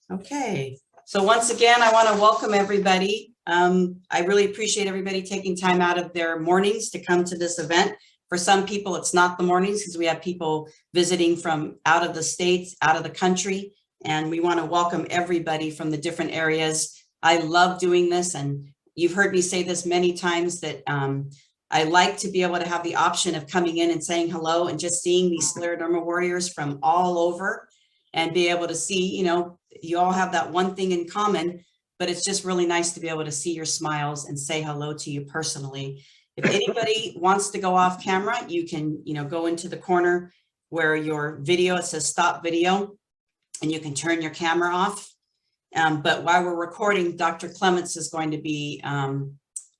Okay, so once again, I want to welcome everybody. I really appreciate everybody taking time out of their mornings to come to this event. For some people, it's not the mornings because we have people visiting from out of the states, out of the country, and we want to welcome everybody from the different areas. I love doing this, and you've heard me say this many times that I like to be able to have the option of coming in and saying hello and just seeing these Scleroderma warriors from all over and be able to see, you all have that one thing in common, but it's just really nice to be able to see your smiles and say hello to you personally. If anybody wants to go off camera, you can, go into the corner where your video, it says stop video, and you can turn your camera off. But while we're recording, Dr. Clements is going to be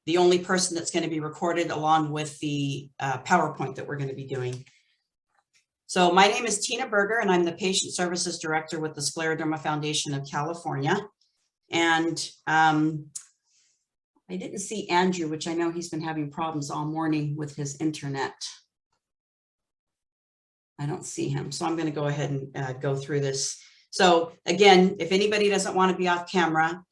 the only person that's going to be recorded along with the PowerPoint that we're going to be doing. So my name is Tina Berger, and I'm the Patient Services Director with the Scleroderma Foundation of California. And I didn't see Andrew, which I know he's been having problems all morning with his internet. I don't see him, so I'm going to go ahead and go through this. So again, if anybody doesn't want to be off camera,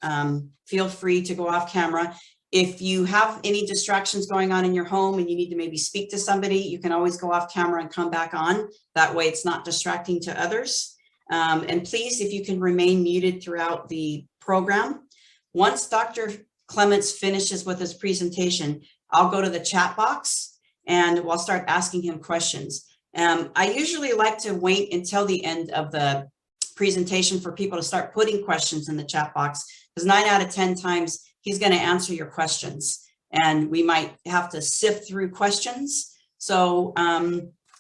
feel free to go off camera. If you have any distractions going on in your home and you need to maybe speak to somebody, you can always go off camera and come back on. That way it's not distracting to others. And please, if you can remain muted throughout the program. Once Dr. Clements finishes with his presentation, I'll go to the chat box and we'll start asking him questions. I usually like to wait until the end of the presentation for people to start putting questions in the chat box, because 9 out of 10 times he's going to answer your questions and we might have to sift through questions. So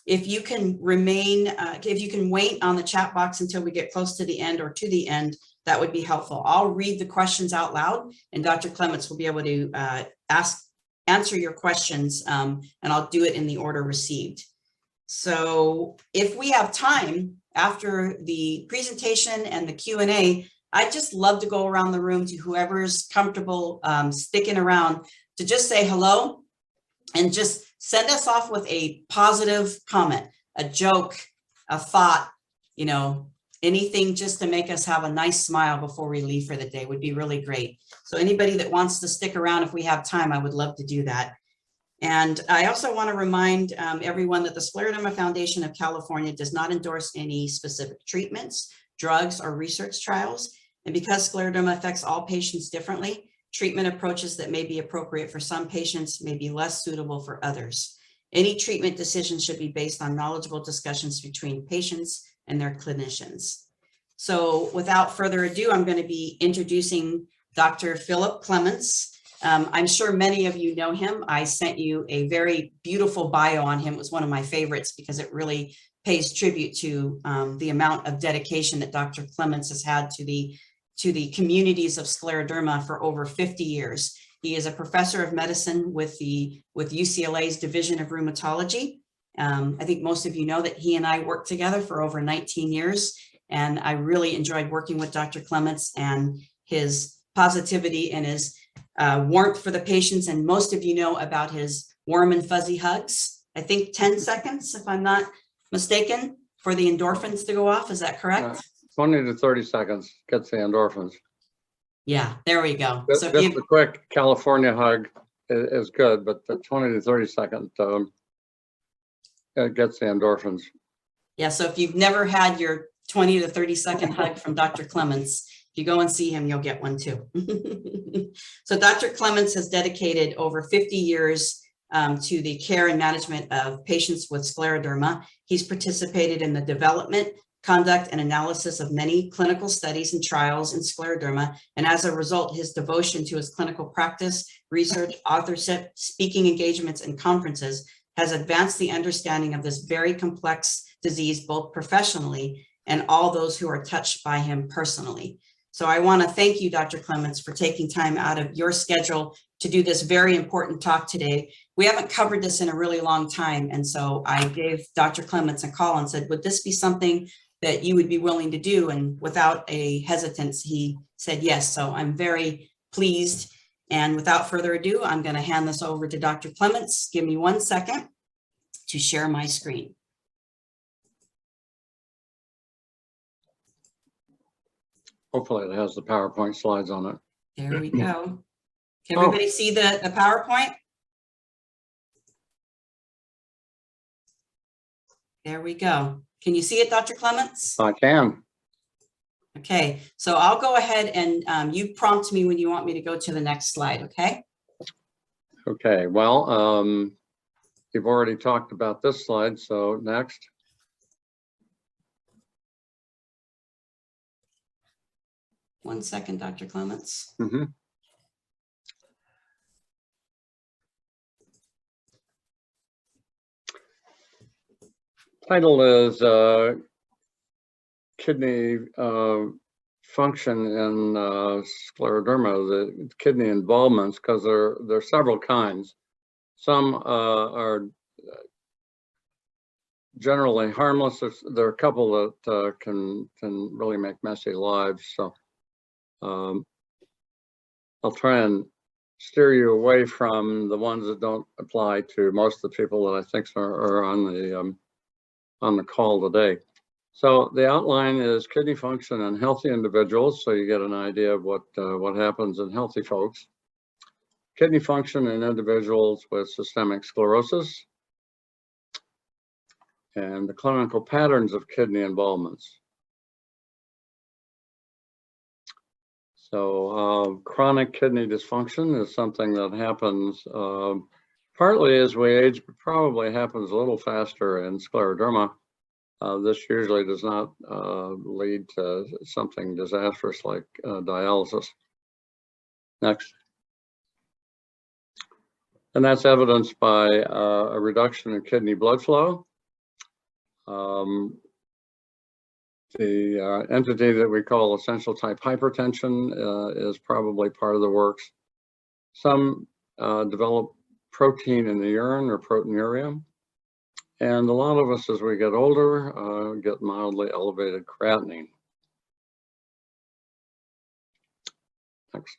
if you can if you can wait on the chat box until we get close to the end or to the end, that would be helpful. I'll read the questions out loud and Dr. Clements will be able to answer your questions, and I'll do it in the order received. So if we have time after the presentation and the Q&A, I just love to go around the room to whoever's comfortable sticking around to just say hello and just send us off with a positive comment, a joke, a thought, anything just to make us have a nice smile before we leave for the day would be really great. So anybody that wants to stick around, if we have time, I would love to do that. And I also want to remind everyone that the Scleroderma Foundation of California does not endorse any specific treatments, drugs, or research trials. And because scleroderma affects all patients differently, treatment approaches that may be appropriate for some patients may be less suitable for others. Any treatment decision should be based on knowledgeable discussions between patients and their clinicians. So without further ado, I'm going to be introducing Dr. Philip Clements. I'm sure many of you know him. I sent you a very beautiful bio on him. It was one of my favorites because it really pays tribute to the amount of dedication that Dr. Clements has had to the communities of scleroderma for over 50 years. He is a professor of medicine with UCLA's Division of Rheumatology. I think most of you know that he and I worked together for over 19 years, and I really enjoyed working with Dr. Clements and his positivity and his warmth for the patients. And most of you know about his warm and fuzzy hugs. I think 10 seconds, if I'm not mistaken, for the endorphins to go off. Is that correct? 20 to 30 seconds gets the endorphins. Yeah, there we go. So just a quick California hug is good, but the 20 to 30 second it gets the endorphins. Yeah, so if you've never had your 20 to 30 second hug from Dr. Clements, if you go and see him, you'll get one too. So Dr. Clements has dedicated over 50 years to the care and management of patients with scleroderma. He's participated in the development, conduct, and analysis of many clinical studies and trials in scleroderma. And as a result, his devotion to his clinical practice, research, authorship, speaking engagements, and conferences has advanced the understanding of this very complex disease, both professionally and all those who are touched by him personally. So I want to thank you, Dr. Clements, for taking time out of your schedule to do this very important talk today. We haven't covered this in a really long time. And so I gave Dr. Clements a call and said, would this be something that you would be willing to do? And without a hesitance, he said yes. So I'm very pleased. And without further ado, I'm going to hand this over to Dr. Clements. Give me 1 second to share my screen. Hopefully it has the PowerPoint slides on it. There we go. Can Oh. everybody see the PowerPoint? There we go. Can you see it, Dr. Clements? I can. Okay, so I'll go ahead and you prompt me when you want me to go to the next slide, okay? Okay, well, you've already talked about this slide, so next. One second, Dr. Clements. Mm-hmm. Title is kidney function in scleroderma, the kidney involvements, because there are several kinds. Some are generally harmless. There are a couple that can really make messy lives. So I'll try and steer you away from the ones that don't apply to most of the people that I think are on the call today. So the outline is kidney function in healthy individuals, so you get an idea of what happens in healthy folks. Kidney function in individuals with systemic sclerosis, and the clinical patterns of kidney involvements. So chronic kidney dysfunction is something that happens partly as we age, but probably happens a little faster in scleroderma. This usually does not lead to something disastrous like dialysis. Next. And that's evidenced by a reduction in kidney blood flow. The entity that we call essential type hypertension is probably part of the works. Some develop protein in the urine or proteinuria. And a lot of us, as we get older, get mildly elevated creatinine. Next.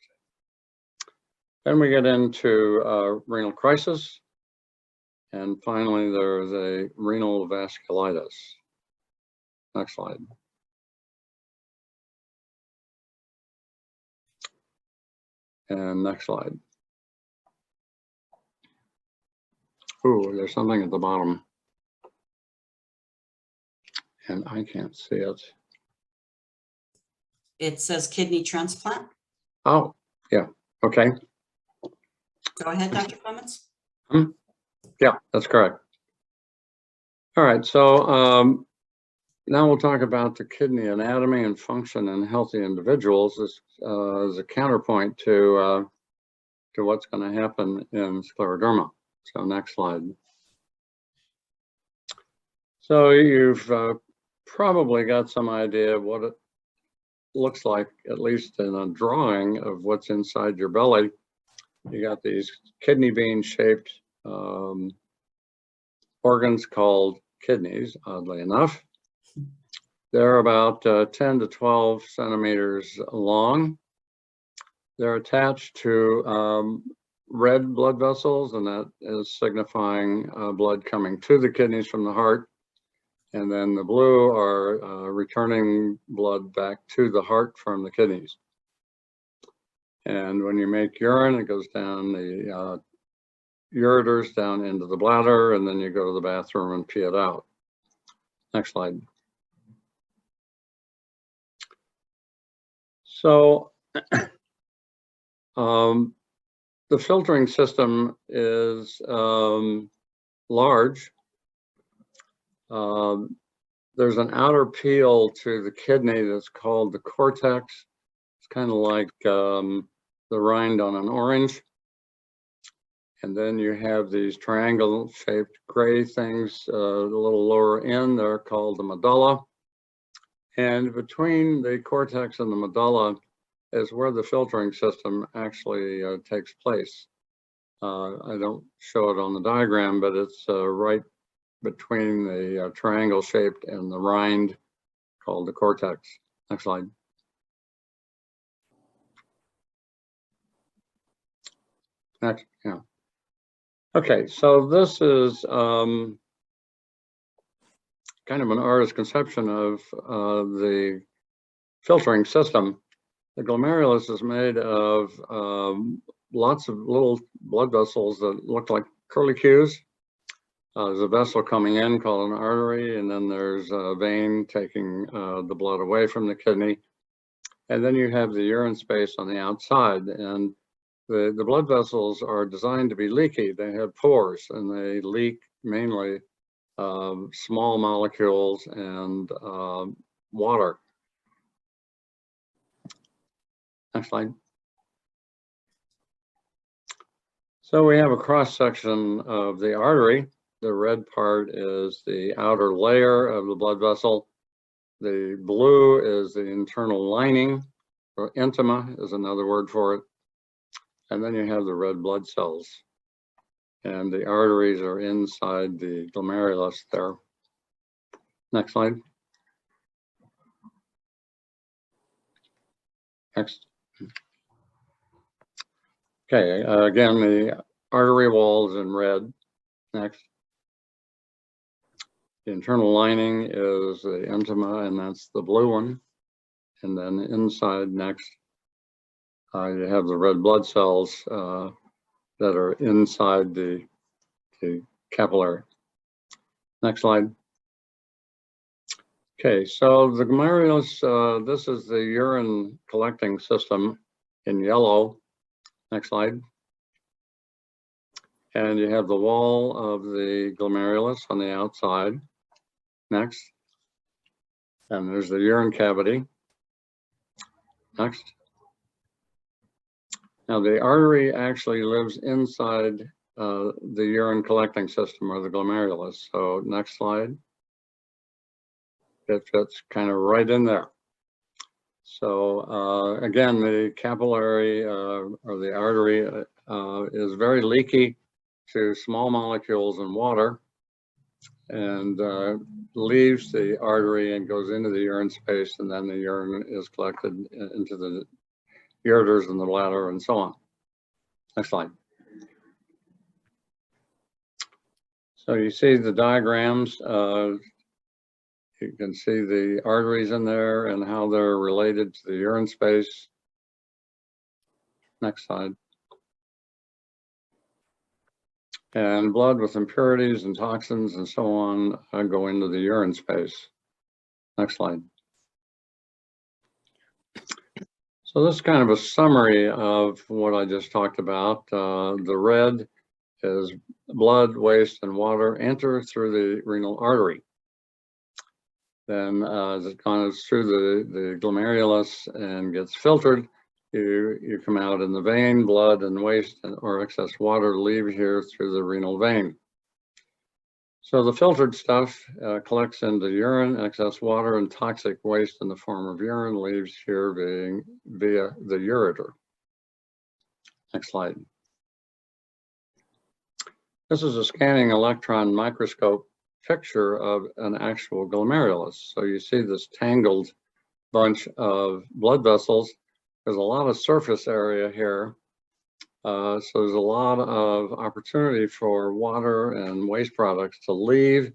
Then we get into renal crisis. And finally, there's a renal vasculitis. Next slide. And next slide. Ooh, there's something at the bottom. And I can't see it. It says kidney transplant. Oh, yeah, okay. Go ahead, Dr. Clements. Yeah, that's correct. All right, so now we'll talk about the kidney anatomy and function in healthy individuals as a counterpoint to what's going to happen in scleroderma. So next slide. So you've probably got some idea of what it looks like, at least in a drawing of what's inside your belly. You got these kidney bean shaped organs called kidneys, oddly enough. They're about 10 to 12 centimeters long. They're attached to red blood vessels, and that is signifying blood coming to the kidneys from the heart. And then the blue are returning blood back to the heart from the kidneys. And when you make urine, it goes down the ureters down into the bladder, and then you go to the bathroom and pee it out. Next slide. So the filtering system is large. There's an outer peel to the kidney that's called the cortex. It's kind of like the rind on an orange. And then you have these triangle-shaped gray things a little lower in. They're called the medulla. And between the cortex and the medulla is where the filtering system actually takes place. I don't show it on the diagram, but it's right between the triangle-shaped and the rind called the cortex. Next slide. Next, yeah. Okay, so this is kind of an artist's conception of the filtering system. The glomerulus is made of lots of little blood vessels that look like curlicues. There's a vessel coming in called an artery, and then there's a vein taking the blood away from the kidney. And then you have the urine space on the outside. And the blood vessels are designed to be leaky. They have pores, and they leak mainly small molecules and water. Next slide. So we have a cross section of the artery. The red part is the outer layer of the blood vessel. The blue is the internal lining, or intima is another word for it. And then you have the red blood cells. And the arteries are inside the glomerulus there. Next slide. Next. Okay, again, the artery wall is in red. Next. The internal lining is the intima, and that's the blue one. And then inside, next, you have the red blood cells that are inside the capillary. Next slide. Okay, so the glomerulus, this is the urine collecting system in yellow. Next slide. And you have the wall of the glomerulus on the outside. Next. And there's the urine cavity. Next. Now the artery actually lives inside the urine collecting system, or the glomerulus. So next slide. It fits kind of right in there. So again, the capillary or the artery is very leaky to small molecules and water, and leaves the artery and goes into the urine space, and then the urine is collected into the ureters and the bladder and so on. Next slide. So you see the diagrams. You can see the arteries in there and how they're related to the urine space. Next slide. And blood with impurities and toxins and so on go into the urine space. Next slide. So this is kind of a summary of what I just talked about. The red is blood, waste, and water enter through the renal artery. Then as it goes through the glomerulus and gets filtered, you come out in the vein. Blood and waste or excess water leave here through the renal vein. So the filtered stuff collects into urine. Excess water and toxic waste in the form of urine leaves here via the ureter. Next slide. This is a scanning electron microscope picture of an actual glomerulus. So you see this tangled bunch of blood vessels. There's a lot of surface area here. So there's a lot of opportunity for water and waste products to leave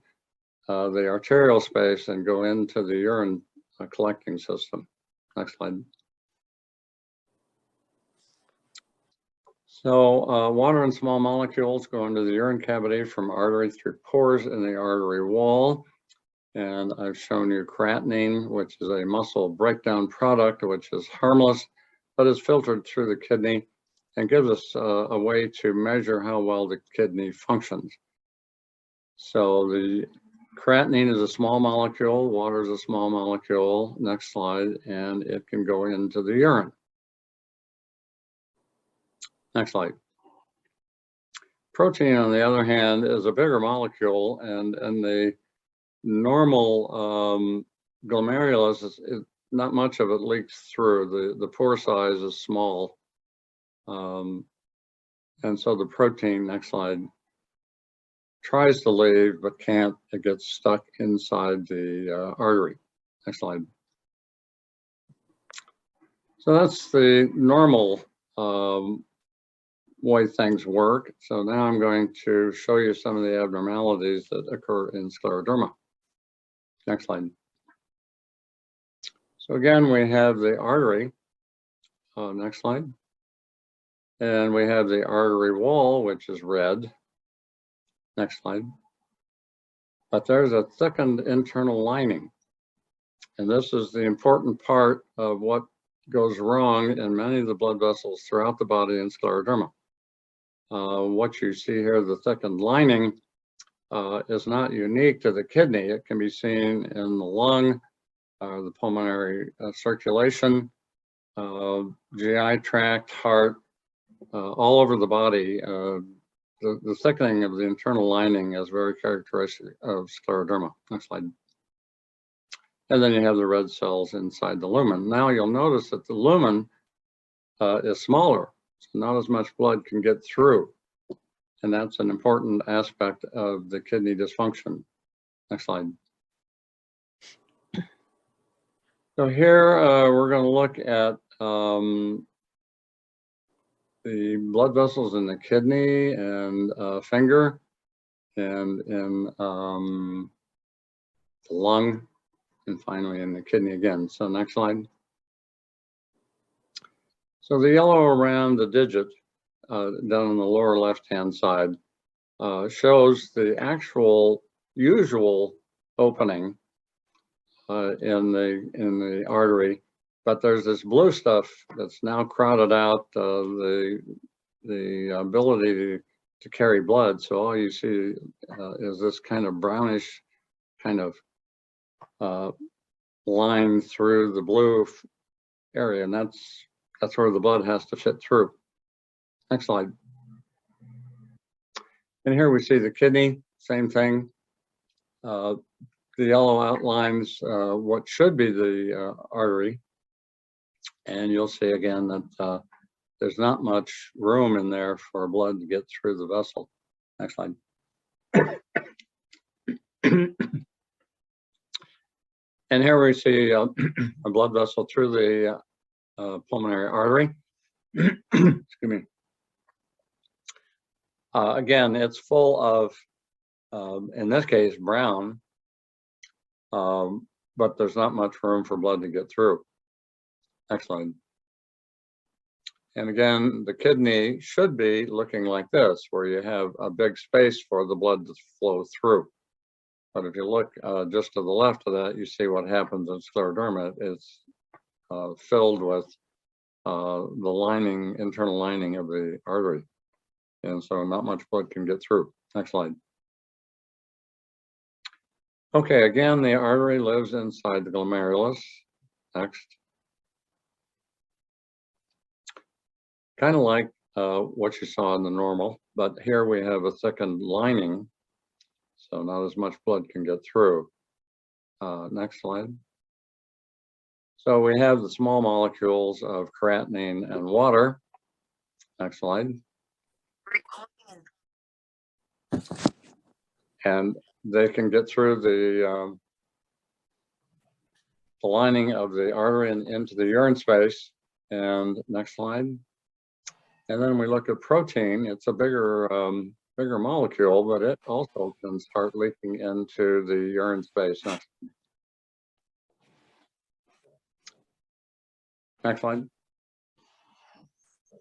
the arterial space and go into the urine collecting system. Next slide. So water and small molecules go into the urine cavity from artery through pores in the artery wall. And I've shown you creatinine, which is a muscle breakdown product, which is harmless, but is filtered through the kidney and gives us a way to measure how well the kidney functions. So the creatinine is a small molecule, water is a small molecule. Next slide, and it can go into the urine. Next slide. Protein, on the other hand, is a bigger molecule, and the normal glomerulus, not much of it leaks through. The pore size is small. And so the protein, next slide, tries to leave but can't. It gets stuck inside the artery. Next slide. So that's the normal way things work. So now I'm going to show you some of the abnormalities that occur in scleroderma. Next slide. So again, we have the artery, Next slide. And we have the artery wall, which is red. Next slide. But there's a thickened internal lining. And this is the important part of what goes wrong in many of the blood vessels throughout the body in scleroderma. What you see here, the thickened lining, is not unique to the kidney. It can be seen in the lung, the pulmonary circulation, GI tract, heart, all over the body. The thickening of the internal lining is very characteristic of scleroderma. Next slide. And then you have the red cells inside the lumen. Now you'll notice that the lumen is smaller, so not as much blood can get through. And that's an important aspect of the kidney dysfunction. Next slide. So here we're going to look at the blood vessels in the kidney and finger, and in the lung, and finally in the kidney again. So next slide. So the yellow around the digit down on the lower left-hand side shows the actual usual opening in the artery, but there's this blue stuff that's now crowded out the ability to carry blood. So all you see is this kind of brownish kind of line through the blue area, and that's where the blood has to fit through. Next slide. And here we see the kidney, same thing. The yellow outlines what should be the artery. And you'll see again that there's not much room in there for blood to get through the vessel. Next slide. And here we see a blood vessel through the pulmonary artery. Excuse me. Again, it's full of, in this case, brown, but there's not much room for blood to get through. Next slide. And again, the kidney should be looking like this, where you have a big space for the blood to flow through. But if you look just to the left of that, you see what happens in scleroderma. It's filled with the lining, internal lining of the artery. And so not much blood can get through. Next slide. Okay, again, the artery lives inside the glomerulus. Next. Kind of like what you saw in the normal, but here we have a thickened lining, so not as much blood can get through. Next slide. So we have the small molecules of creatinine and water. Next slide. And they can get through the lining of the artery and into the urine space. And next slide. And then we look at protein. It's a bigger molecule, but it also can start leaking into the urine space. Next slide.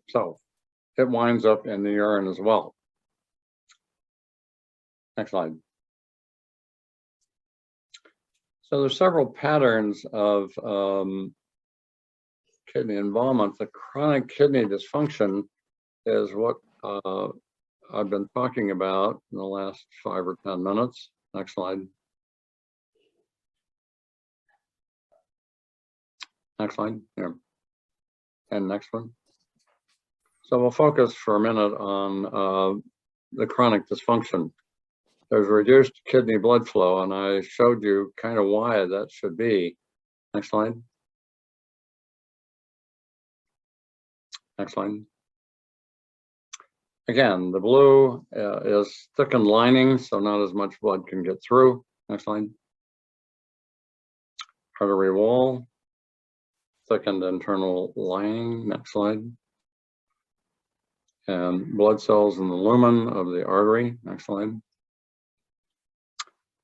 So it winds up in the urine as well. Next slide. So there's several patterns of kidney involvement. The chronic kidney dysfunction is what I've been talking about in the last 5 or 10 minutes. Next slide. Next slide. Yeah. And next one. So we'll focus for a minute on the chronic dysfunction. There's reduced kidney blood flow, and I showed you kind of why that should be. Next slide. Next slide. Again, the blue is thickened lining, so not as much blood can get through. Next slide. Artery wall, thickened internal lining. Next slide. And blood cells in the lumen of the artery. Next slide.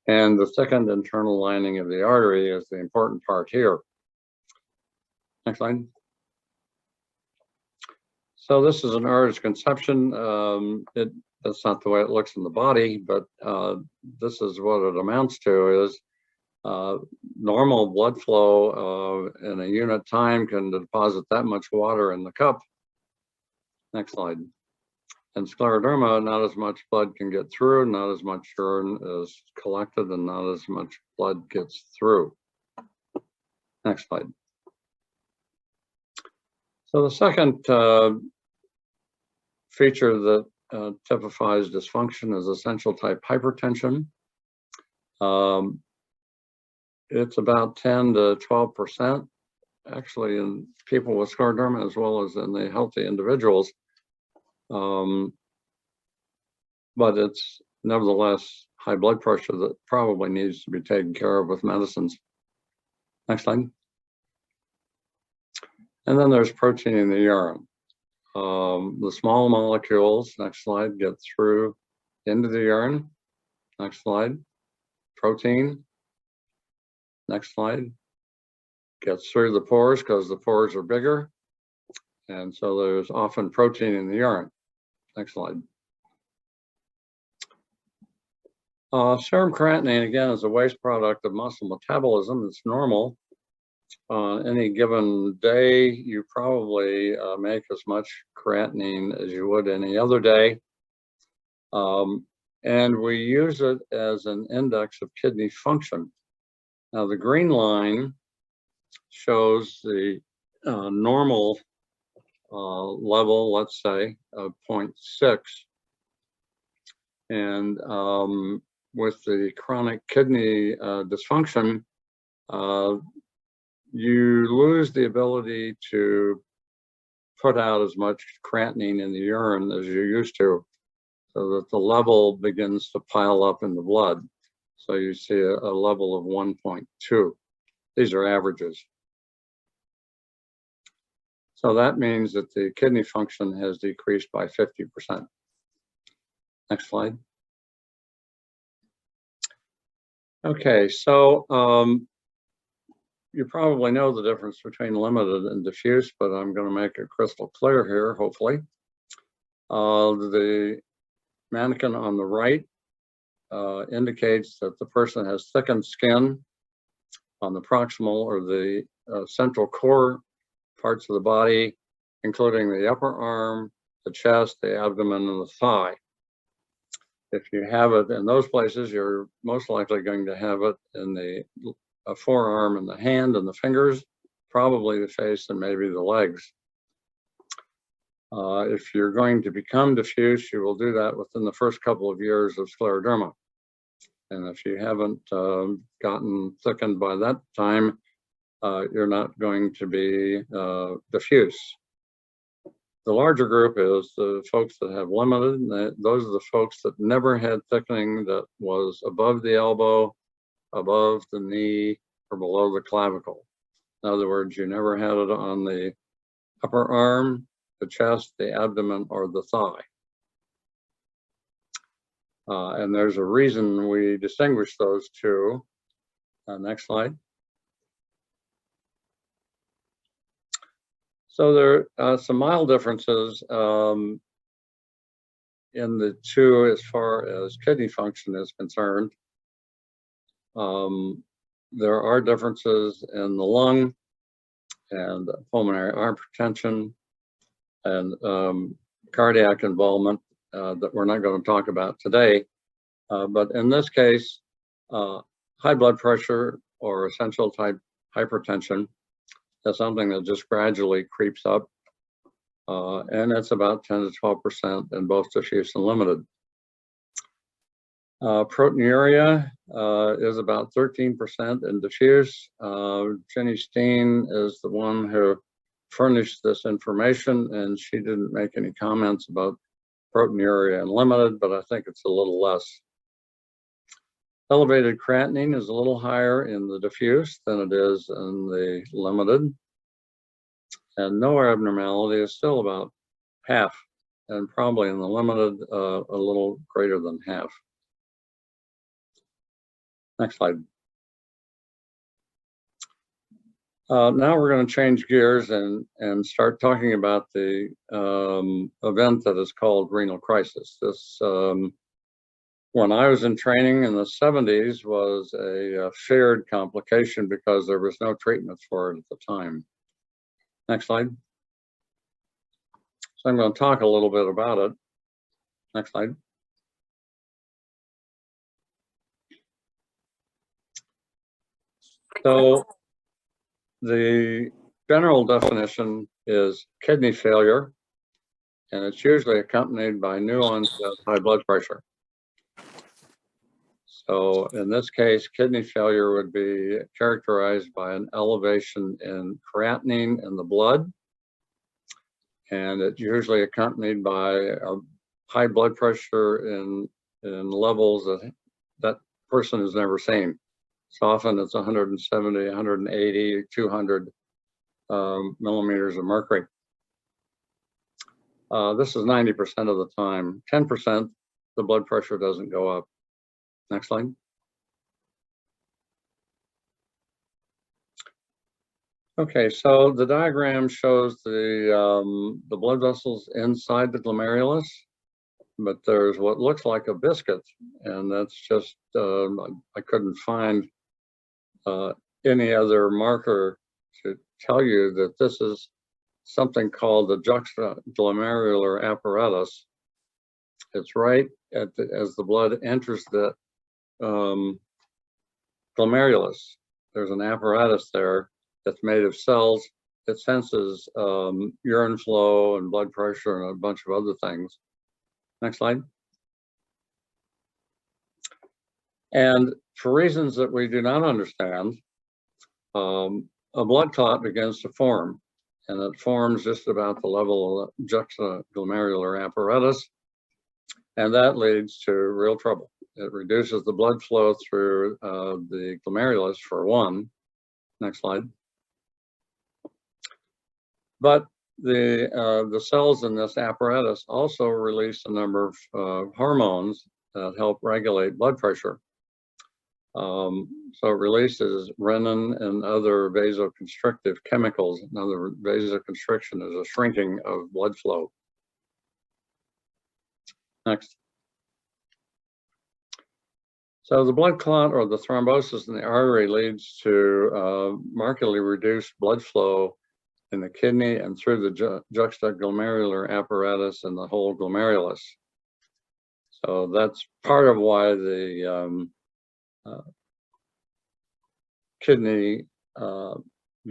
And the thickened internal lining of the artery is the important part here. Next slide. So this is an aortic conception. That's not the way it looks in the body, but this is what it amounts to is normal blood flow in a unit time can deposit that much water in the cup. Next slide. In scleroderma, not as much blood can get through, not as much urine is collected, and not as much blood gets through. Next slide. So the second feature that typifies dysfunction is essential type hypertension. It's about 10 to 12%, actually, in people with scleroderma as well as in the healthy individuals. But it's nevertheless high blood pressure that probably needs to be taken care of with medicines. Next slide. And then there's protein in the urine. The small molecules, next slide, get through into the urine. Next slide. Protein. Next slide. Gets through the pores because the pores are bigger. And so there's often protein in the urine. Next slide. Serum creatinine, again, is a waste product of muscle metabolism. It's normal. On any given day, you probably make as much creatinine as you would any other day. And we use it as an index of kidney function. Now, the green line shows the normal level, let's say, of 0.6. And with the chronic kidney dysfunction, you lose the ability to put out as much creatinine in the urine as you used to, so that the level begins to pile up in the blood. So you see a level of 1.2. These are averages. So that means that the kidney function has decreased by 50%. Next slide. Okay, so you probably know the difference between limited and diffuse, but I'm going to make it crystal clear here, hopefully. The mannequin on the right indicates that the person has thickened skin on the proximal or the central core parts of the body, including the upper arm, the chest, the abdomen, and the thigh. If you have it in those places, you're most likely going to have it in the forearm and the hand and the fingers, probably the face and maybe the legs. If you're going to become diffuse, you will do that within the first couple of years of scleroderma. And if you haven't gotten thickened by that time, you're not going to be diffuse. The larger group is the folks that have limited, and those are the folks that never had thickening that was above the elbow, above the knee, or below the clavicle. In other words, you never had it on the upper arm, the chest, the abdomen, or the thigh. And there's a reason we distinguish those two. Next slide. So there are some mild differences in the two as far as kidney function is concerned. There are differences in the lung and pulmonary hypertension and cardiac involvement that we're not going to talk about today. But in this case, high blood pressure or essential type hypertension is something that just gradually creeps up. And it's about 10 to 12% in both diffuse and limited. Proteinuria is about 13% in diffuse. Jenny Steen is the one who furnished this information, and she didn't make any comments about proteinuria in limited, but I think it's a little less. Elevated creatinine is a little higher in the diffuse than it is in the limited. And no abnormality is still about half, and probably in the limited, a little greater than half. Next slide. Now we're going to change gears and start talking about the event that is called renal crisis. This, when I was in training in the 70s, was a feared complication because there was no treatment for it at the time. Next slide. So I'm going to talk a little bit about it. Next slide. So the general definition is kidney failure, and it's usually accompanied by new onset high blood pressure. So in this case, kidney failure would be characterized by an elevation in creatinine in the blood, and it's usually accompanied by a high blood pressure in levels that person has never seen. So often it's 170, 180, 200 millimeters of mercury. This is 90% of the time. 10%, the blood pressure doesn't go up. Next slide. Okay, so the diagram shows the blood vessels inside the glomerulus, but there's what looks like a biscuit, and that's just, I couldn't find any other marker to tell you that this is something called the juxtaglomerular apparatus. It's right at as the blood enters the glomerulus. There's an apparatus there that's made of cells. It senses urine flow and blood pressure and a bunch of other things. Next slide. And for reasons that we do not understand, a blood clot begins to form, and it forms just about the level of the juxtaglomerular apparatus, and that leads to real trouble. It reduces the blood flow through the glomerulus, for one. Next slide. But the cells in this apparatus also release a number of hormones that help regulate blood pressure. So it releases renin and other vasoconstrictive chemicals. Another vasoconstriction is a shrinking of blood flow. Next. So the blood clot or the thrombosis in the artery leads to markedly reduced blood flow in the kidney and through the juxtaglomerular apparatus and the whole glomerulus. So that's part of why the kidney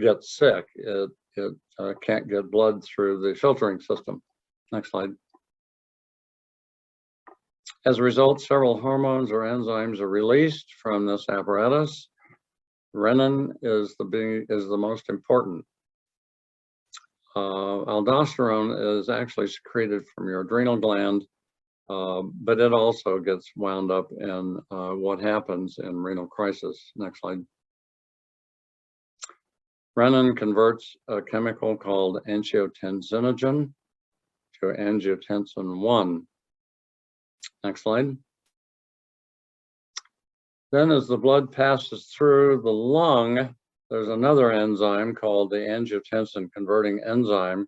gets sick. It can't get blood through the filtering system. Next slide. As a result, several hormones or enzymes are released from this apparatus. Renin is the most important. Aldosterone is actually secreted from your adrenal gland, but it also gets wound up in what happens in renal crisis. Next slide. Renin converts a chemical called angiotensinogen to angiotensin 1. Next slide. Then as the blood passes through the lung, there's another enzyme called the angiotensin converting enzyme,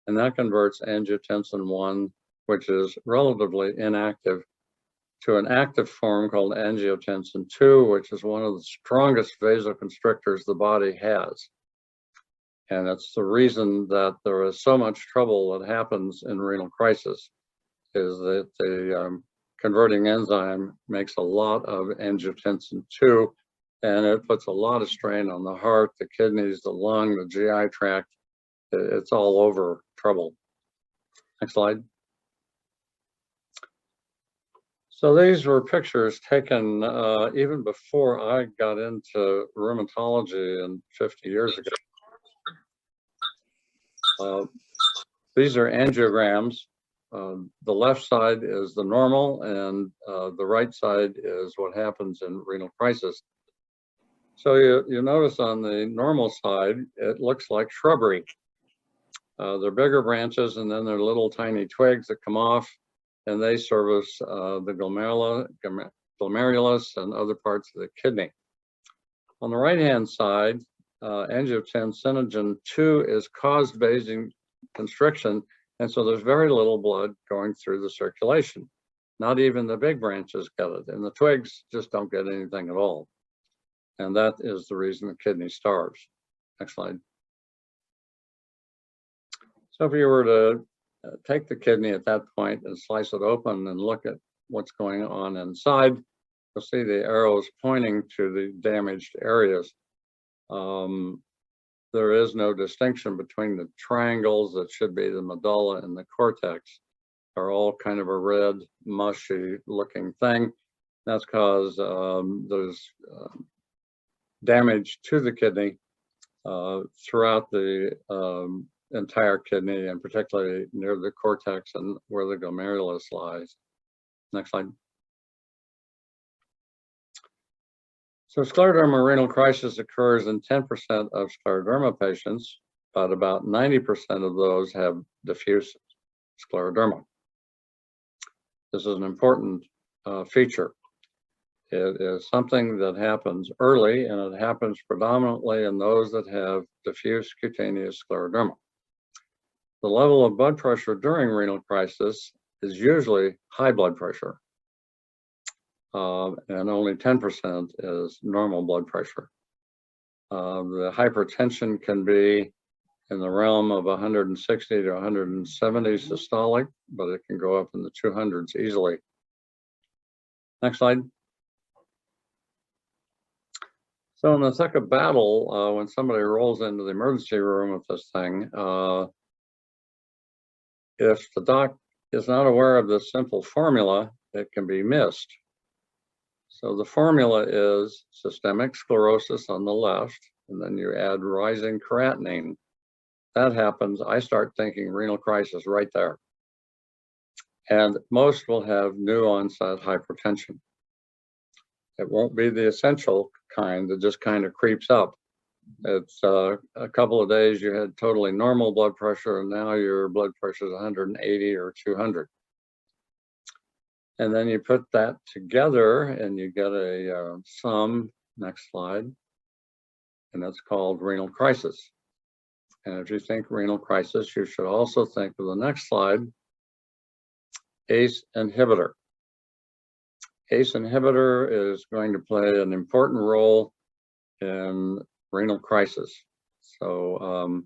and that converts angiotensin 1, which is relatively inactive, to an active form called angiotensin 2, which is one of the strongest vasoconstrictors the body has. And it's the reason that there is so much trouble that happens in renal crisis, is that the converting enzyme makes a lot of angiotensin 2, and it puts a lot of strain on the heart, the kidneys, the lung, the GI tract. It's all over trouble. Next slide. So these were pictures taken even before I got into rheumatology 50 years ago. These are angiograms. The left side is the normal, and the right side is what happens in renal crisis. So you notice on the normal side, it looks like shrubbery. They're bigger branches, and then they're little tiny twigs that come off, and they service the glomerulus and other parts of the kidney. On the right-hand side, angiotensinogen 2 is caused vasoconstriction, and so there's very little blood going through the circulation. Not even the big branches get it, and the twigs just don't get anything at all. And that is the reason the kidney starves. Next slide. So if you were to take the kidney at that point and slice it open and look at what's going on inside, you'll see the arrows pointing to the damaged areas. There is no distinction between the triangles that should be the medulla and the cortex. Are all kind of a red, mushy looking thing. That's because there's damage to the kidney throughout the entire kidney, and particularly near the cortex and where the glomerulus lies. Next slide. So scleroderma renal crisis occurs in 10% of scleroderma patients, but about 90% of those have diffuse scleroderma. This is an important feature. It is something that happens early, and it happens predominantly in those that have diffuse cutaneous scleroderma. The level of blood pressure during renal crisis is usually high blood pressure, and only 10% is normal blood pressure. The hypertension can be in the realm of 160 to 170 systolic, but it can go up in the 200s easily. Next slide. So in the thick of battle, when somebody rolls into the emergency room with this thing, if the doc is not aware of this simple formula, it can be missed. So the formula is systemic sclerosis on the left, and then you add rising creatinine. That happens, I start thinking renal crisis right there. And most will have new onset hypertension. It won't be the essential kind that just kind of creeps up. It's a couple of days you had totally normal blood pressure, and now your blood pressure is 180 or 200. And then you put that together and you get a sum, next slide, and that's called renal crisis. And if you think renal crisis, you should also think of the next slide, ACE inhibitor. ACE inhibitor is going to play an important role in renal crisis. So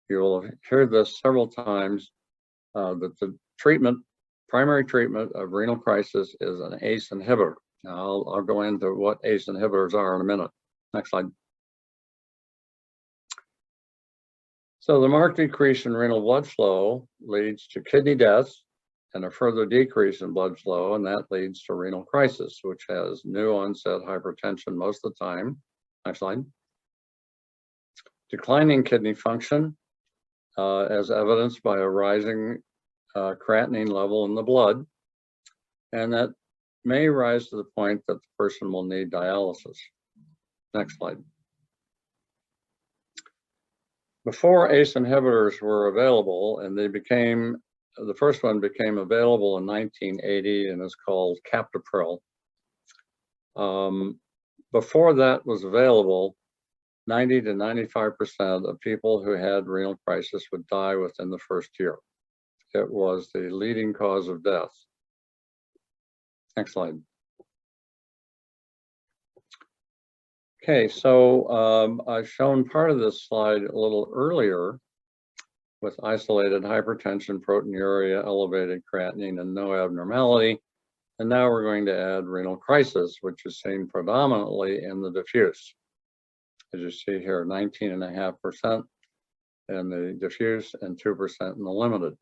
you will hear this several times, that the primary treatment of renal crisis is an ACE inhibitor. Now I'll go into what ACE inhibitors are in a minute. Next slide. So the marked decrease in renal blood flow leads to kidney death and a further decrease in blood flow, and that leads to renal crisis, which has new onset hypertension most of the time. Next slide. Declining kidney function, as evidenced by a rising creatinine level in the blood, and that may rise to the point that the person will need dialysis. Next slide. Before ACE inhibitors were available, and the first one became available in 1980 and is called captopril. Before that was available, 90 to 95% of people who had renal crisis would die within the first year. It was the leading cause of death. Next slide. Okay, so I've shown part of this slide a little earlier with isolated hypertension, proteinuria, elevated creatinine, and no abnormality. And now we're going to add renal crisis, which is seen predominantly in the diffuse. As you see here, 19.5% in the diffuse and 2% in the limited.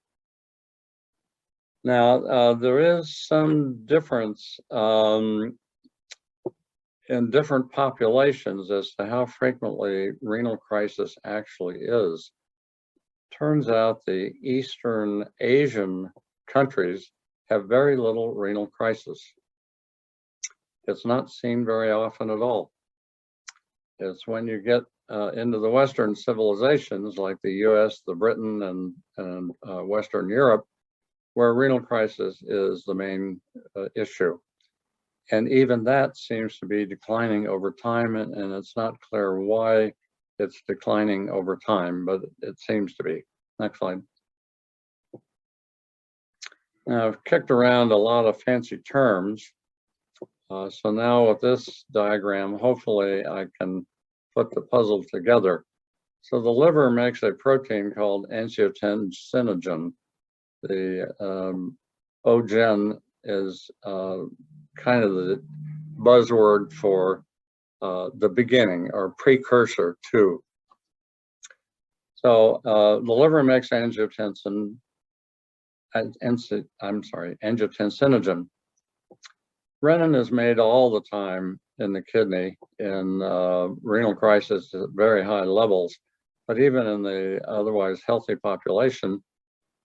Now, there is some difference in different populations as to how frequently renal crisis actually is. Turns out the Eastern Asian countries have very little renal crisis. It's not seen very often at all. It's when you get into the Western civilizations like the US, the Britain, and Western Europe, where renal crisis is the main issue. And even that seems to be declining over time, and it's not clear why it's declining over time, but it seems to be. Next slide. Now, I've kicked around a lot of fancy terms. So now with this diagram, hopefully I can put the puzzle together. So the liver makes a protein called angiotensinogen. The OGen is kind of the buzzword for the beginning or precursor to. So the liver makes angiotensinogen. Renin is made all the time in the kidney in renal crisis at very high levels, but even in the otherwise healthy population,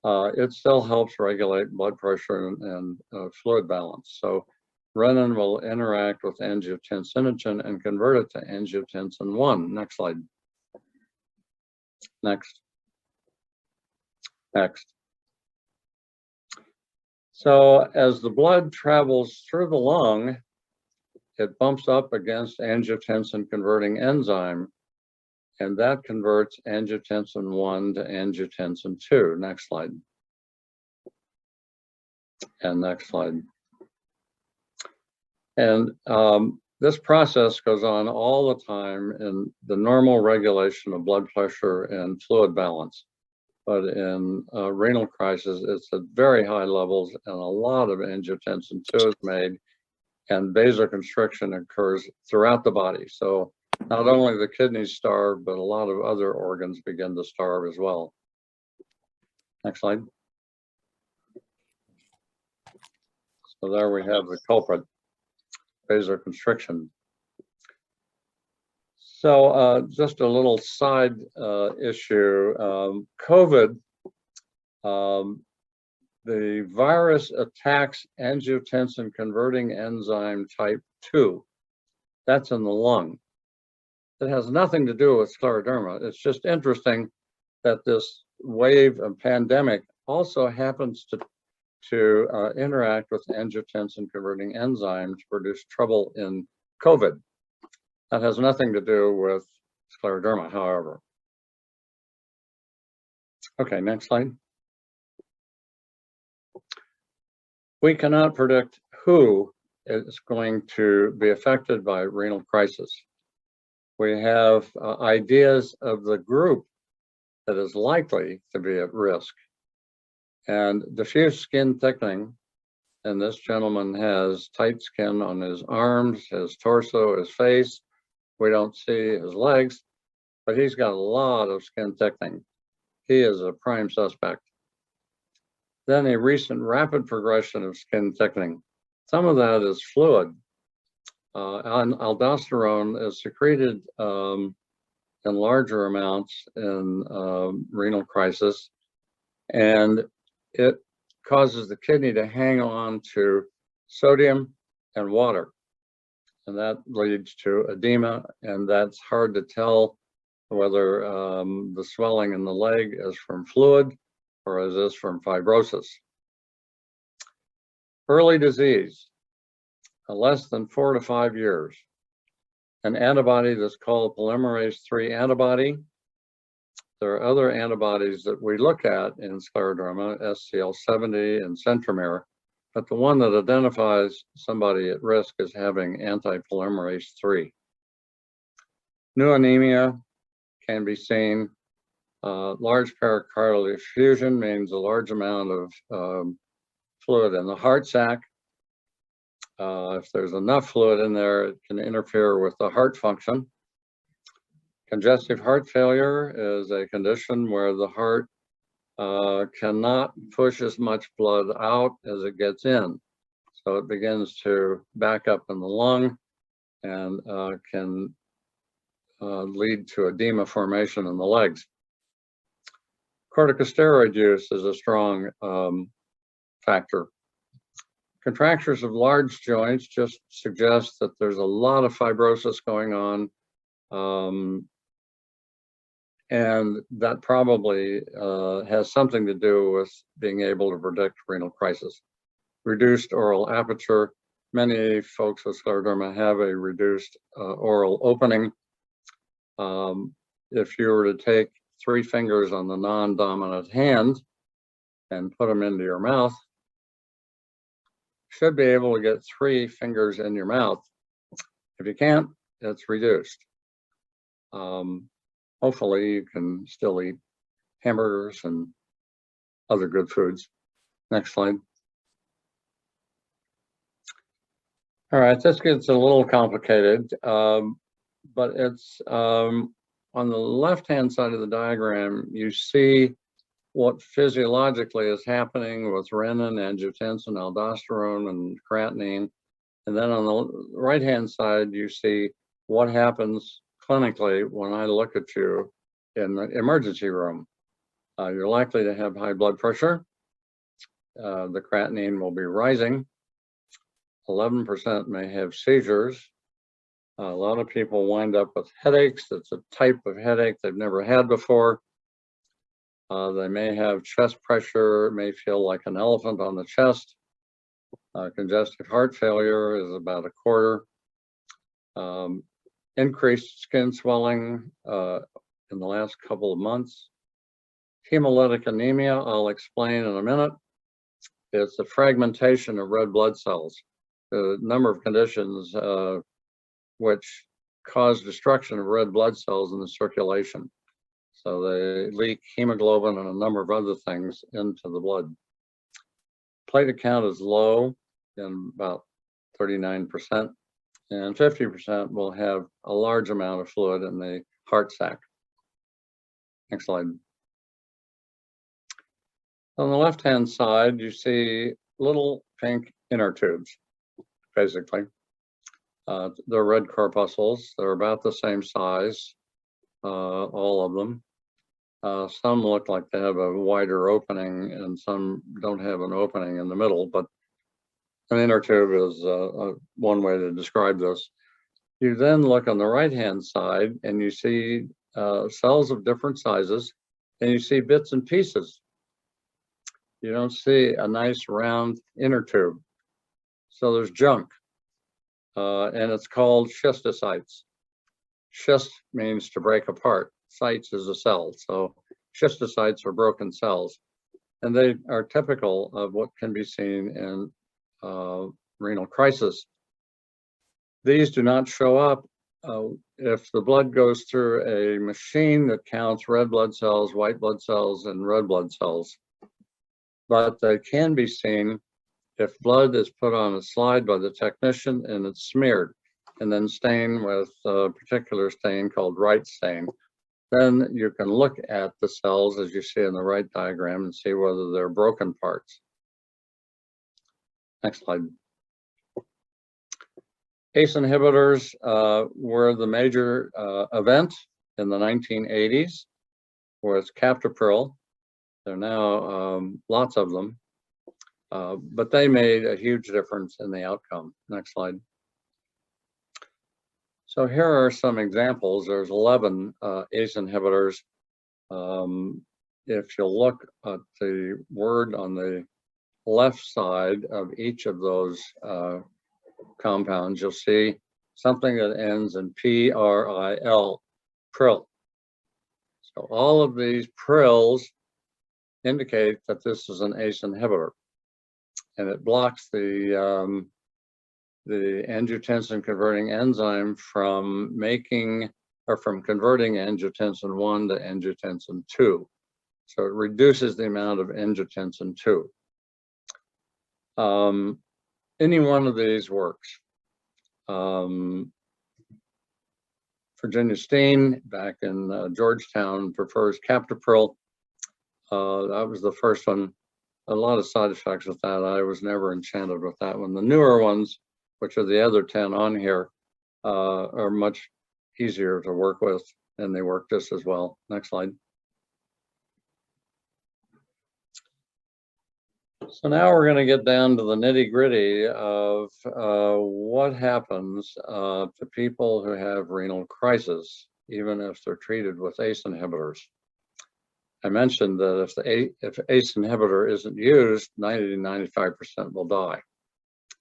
it still helps regulate blood pressure and fluid balance. So renin will interact with angiotensinogen and convert it to angiotensin 1. Next slide. Next. So as the blood travels through the lung, it bumps up against angiotensin converting enzyme, and that converts angiotensin 1 to angiotensin 2. Next slide. And next slide. And this process goes on all the time in the normal regulation of blood pressure and fluid balance. But in renal crisis, it's at very high levels and a lot of angiotensin 2 is made, and vasoconstriction occurs throughout the body. So not only the kidneys starve, but a lot of other organs begin to starve as well. Next slide. So there we have the culprit, vasoconstriction. So just a little side issue, COVID, the virus attacks angiotensin converting enzyme type 2. That's in the lung. It has nothing to do with scleroderma. It's just interesting that this wave of pandemic also happens to interact with angiotensin converting enzyme to produce trouble in COVID. That has nothing to do with scleroderma, however. Okay, next slide. We cannot predict who is going to be affected by renal crisis. We have ideas of the group that is likely to be at risk. And diffuse skin thickening, and this gentleman has tight skin on his arms, his torso, his face. We don't see his legs, but he's got a lot of skin thickening. He is a prime suspect. Then a recent rapid progression of skin thickening. Some of that is fluid. Aldosterone is secreted in larger amounts in renal crisis, and it causes the kidney to hang on to sodium and water. And that leads to edema, and that's hard to tell whether the swelling in the leg is from fluid or is this from fibrosis. Early disease, less than 4 to 5 years. An antibody that's called polymerase III antibody. There are other antibodies that we look at in scleroderma, SCL70 and centromere, but the one that identifies somebody at risk is having anti-polymerase III. New anemia can be seen. Large pericardial effusion means a large amount of fluid in the heart sac. If there's enough fluid in there, it can interfere with the heart function. Congestive heart failure is a condition where the heart cannot push as much blood out as it gets in. So it begins to back up in the lung and can lead to edema formation in the legs. Corticosteroid use is a strong factor. Contractures of large joints just suggest that there's a lot of fibrosis going on, and that probably has something to do with being able to predict renal crisis. Reduced oral aperture. Many folks with scleroderma have a reduced oral opening. if you were to take 3 fingers on the non-dominant hand and put them into your mouth, should be able to get 3 fingers in your mouth. If you can't, it's reduced. Hopefully you can still eat hamburgers and other good foods. Next slide. All right, this gets a little complicated, but it's on the left-hand side of the diagram, you see what physiologically is happening with renin, angiotensin, aldosterone, and creatinine. And then on the right-hand side, you see what happens clinically when I look at you in the emergency room. You're likely to have high blood pressure. The creatinine will be rising. 11% may have seizures. A lot of people wind up with headaches. It's a type of headache they've never had before. They may have chest pressure, may feel like an elephant on the chest. Congestive heart failure is about a quarter. Increased skin swelling in the last couple of months. Hemolytic anemia, I'll explain in a minute. It's a fragmentation of red blood cells. The number of conditions which cause destruction of red blood cells in the circulation. So they leak hemoglobin and a number of other things into the blood. Platelet count is low in about 39%, and 50% will have a large amount of fluid in the heart sac. Next slide. On the left-hand side, you see little pink inner tubes, basically. They're red corpuscles. They're about the same size, all of them. Some look like they have a wider opening and some don't have an opening in the middle, but an inner tube is one way to describe this. You then look on the right-hand side and you see cells of different sizes, and you see bits and pieces. You don't see a nice round inner tube. So there's junk, and it's called schistocytes. Schist means to break apart. Cytes is a cell, so schistocytes are broken cells, and they are typical of what can be seen in renal crisis. These do not show up if the blood goes through a machine that counts red blood cells, white blood cells, and red blood cells. But they can be seen if blood is put on a slide by the technician and it's smeared and then stained with a particular stain called right stain. Then you can look at the cells as you see in the right diagram and see whether they're broken parts. Next slide. ACE inhibitors were the major event in the 1980s with captopril. There are now lots of them, but they made a huge difference in the outcome. Next slide. So here are some examples. There's 11 ACE inhibitors. If you look at the word on the left side of each of those compounds, you'll see something that ends in PRIL, pril. So all of these prils indicate that this is an ACE inhibitor, and it blocks the angiotensin converting enzyme from making or from converting angiotensin 1 to angiotensin 2. So it reduces the amount of angiotensin 2. Any one of these works. Virginia Steen back in Georgetown prefers captopril. That was the first one. A lot of side effects with that. I was never enchanted with that one. The newer ones, which are the other 10 on here, are much easier to work with, and they work just as well. Next slide. So now we're going to get down to the nitty-gritty of what happens to people who have renal crisis, even if they're treated with ACE inhibitors. I mentioned that if ACE inhibitor isn't used, 90 to 95% will die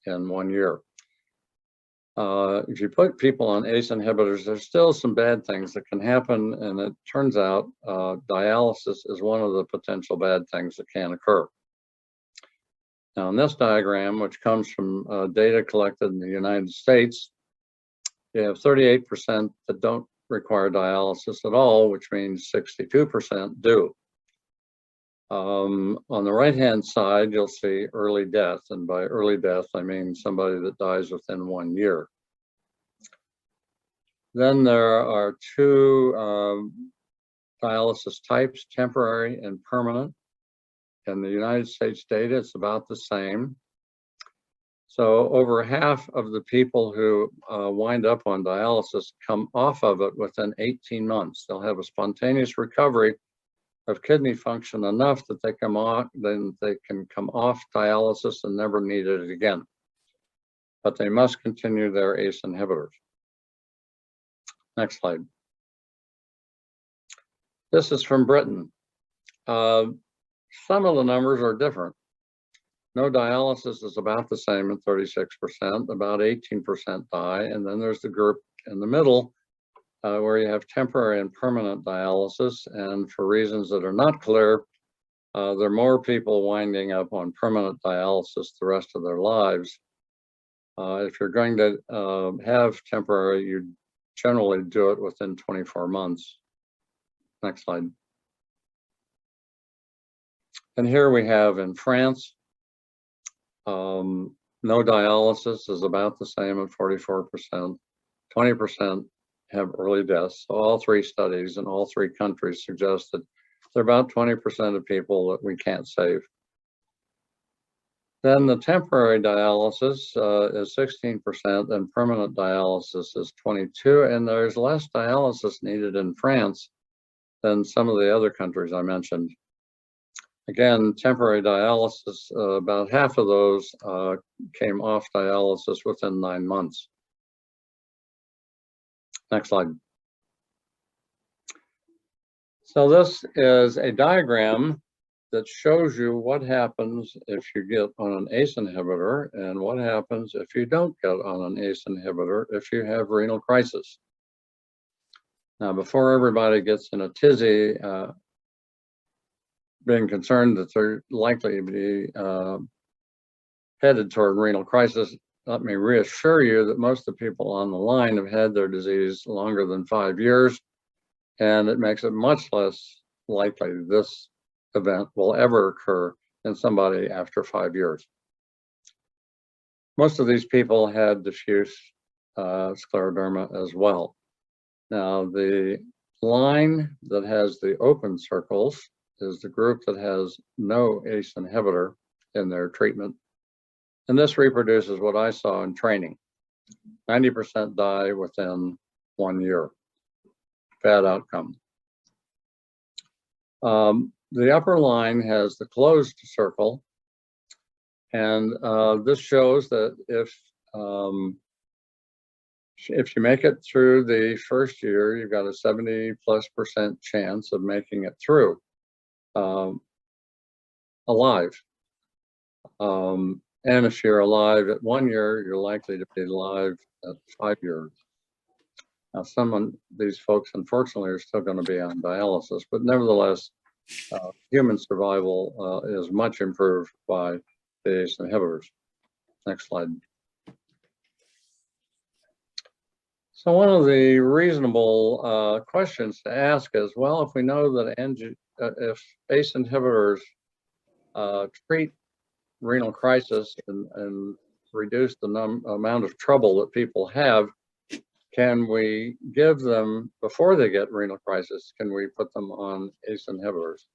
in 1 year. If you put people on ACE inhibitors, there's still some bad things that can happen, and it turns out dialysis is one of the potential bad things that can occur. Now, in this diagram, which comes from data collected in the United States, you have 38% that don't require dialysis at all, which means 62% do. On the right-hand side, you'll see early death, and by early death, I mean somebody that dies within 1 year. Then there are two dialysis types, temporary and permanent. In the United States data, it's about the same. So over half of the people who wind up on dialysis come off of it within 18 months. They'll have a spontaneous recovery of kidney function enough that they come off, then they can come off dialysis and never need it again. But they must continue their ACE inhibitors. Next slide. This is from Britain. Some of the numbers are different. No dialysis is about the same at 36%, about 18% die, and then there's the group in the middle where you have temporary and permanent dialysis, and for reasons that are not clear, there are more people winding up on permanent dialysis the rest of their lives. If you're going to have temporary, you generally do it within 24 months. Next slide. And here we have in France, no dialysis is about the same at 44%. 20% have early deaths. So all three studies in all three countries suggest that there are about 20% of people that we can't save. Then the temporary dialysis is 16% and permanent dialysis is 22%. And there's less dialysis needed in France than some of the other countries I mentioned. Again, temporary dialysis, about half of those came off dialysis within 9 months. Next slide. So this is a diagram that shows you what happens if you get on an ACE inhibitor and what happens if you don't get on an ACE inhibitor if you have renal crisis. Now, before everybody gets in a tizzy, being concerned that they're likely to be headed toward renal crisis, let me reassure you that most of the people on the line have had their disease longer than 5 years, and it makes it much less likely this event will ever occur in somebody after 5 years. Most of these people had diffuse scleroderma as well. Now, the line that has the open circles is the group that has no ACE inhibitor in their treatment. And this reproduces what I saw in training. 90% die within 1 year. Bad outcome. The upper line has the closed circle. And this shows that if you make it through the first year, you've got a 70+% chance of making it through alive. And if you're alive at 1 year, you're likely to be alive at 5 years. Now, some of these folks, unfortunately, are still going to be on dialysis, but nevertheless, human survival is much improved by the ACE inhibitors. Next slide. So one of the reasonable questions to ask is, well, if we know that if ACE inhibitors treat renal crisis and reduce the amount of trouble that people have, can we give them, before they get renal crisis, can we put them on ACE inhibitors?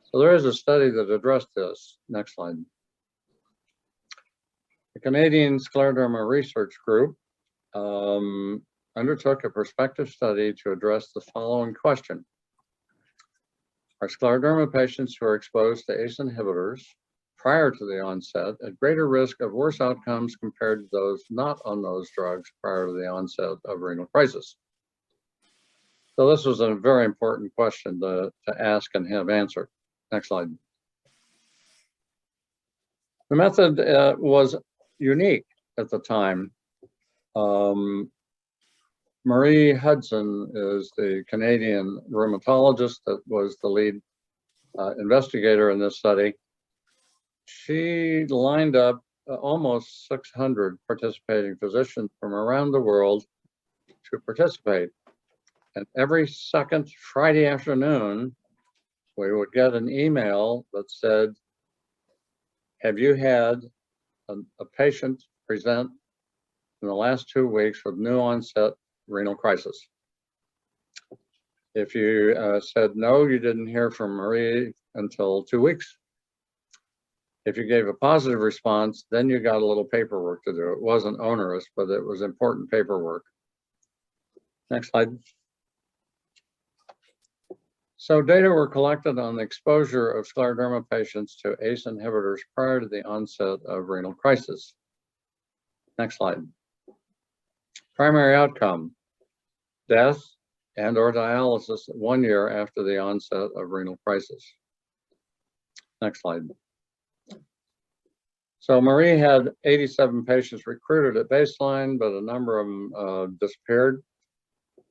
So there is a study that addressed this. Next slide. The Canadian Scleroderma Research Group undertook a prospective study to address the following question. Are scleroderma patients who are exposed to ACE inhibitors prior to the onset at greater risk of worse outcomes compared to those not on those drugs prior to the onset of renal crisis? So this was a very important question to ask and have answered. Next slide. The method was unique at the time. Marie Hudson is the Canadian rheumatologist that was the lead investigator in this study. She lined up almost 600 participating physicians from around the world to participate. And every second Friday afternoon, we would get an email that said, have you had a patient present in the last 2 weeks with new onset renal crisis? If you said no, you didn't hear from Marie until 2 weeks. If you gave a positive response, then you got a little paperwork to do. It wasn't onerous, but it was important paperwork. Next slide. So data were collected on the exposure of scleroderma patients to ACE inhibitors prior to the onset of renal crisis. Next slide. Primary outcome, death and or dialysis 1 year after the onset of renal crisis. Next slide. So Marie had 87 patients recruited at baseline, but a number of them disappeared.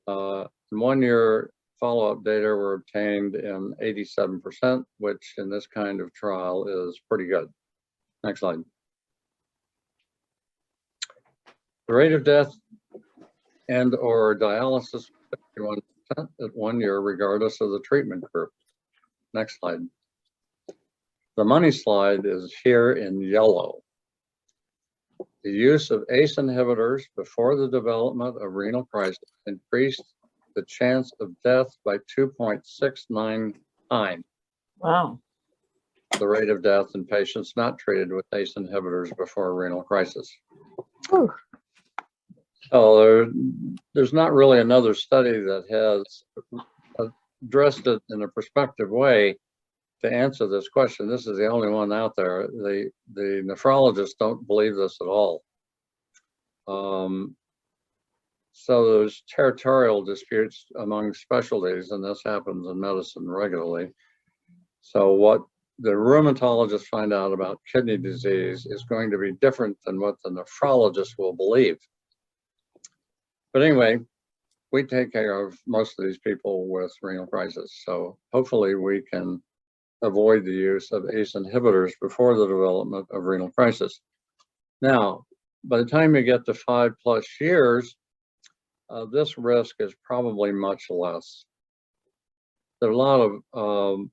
1 year follow-up data were obtained in 87%, which in this kind of trial is pretty good. Next slide. The rate of death and or dialysis 51% at 1 year, regardless of the treatment group. Next slide. The money slide is here in yellow. The use of ACE inhibitors before the development of renal crisis increased the chance of death by 2.69 times. Wow. The rate of death in patients not treated with ACE inhibitors before renal crisis. Whew. So there's not really another study that has addressed it in a prospective way to answer this question. This is the only one out there. The nephrologists don't believe this at all. So there's territorial disputes among specialties, and this happens in medicine regularly. So what the rheumatologists find out about kidney disease is going to be different than what the nephrologist will believe. But anyway, we take care of most of these people with renal crisis. So hopefully we can avoid the use of ACE inhibitors before the development of renal crisis. Now, by the time you get to 5+ years, this risk is probably much less. There are a lot of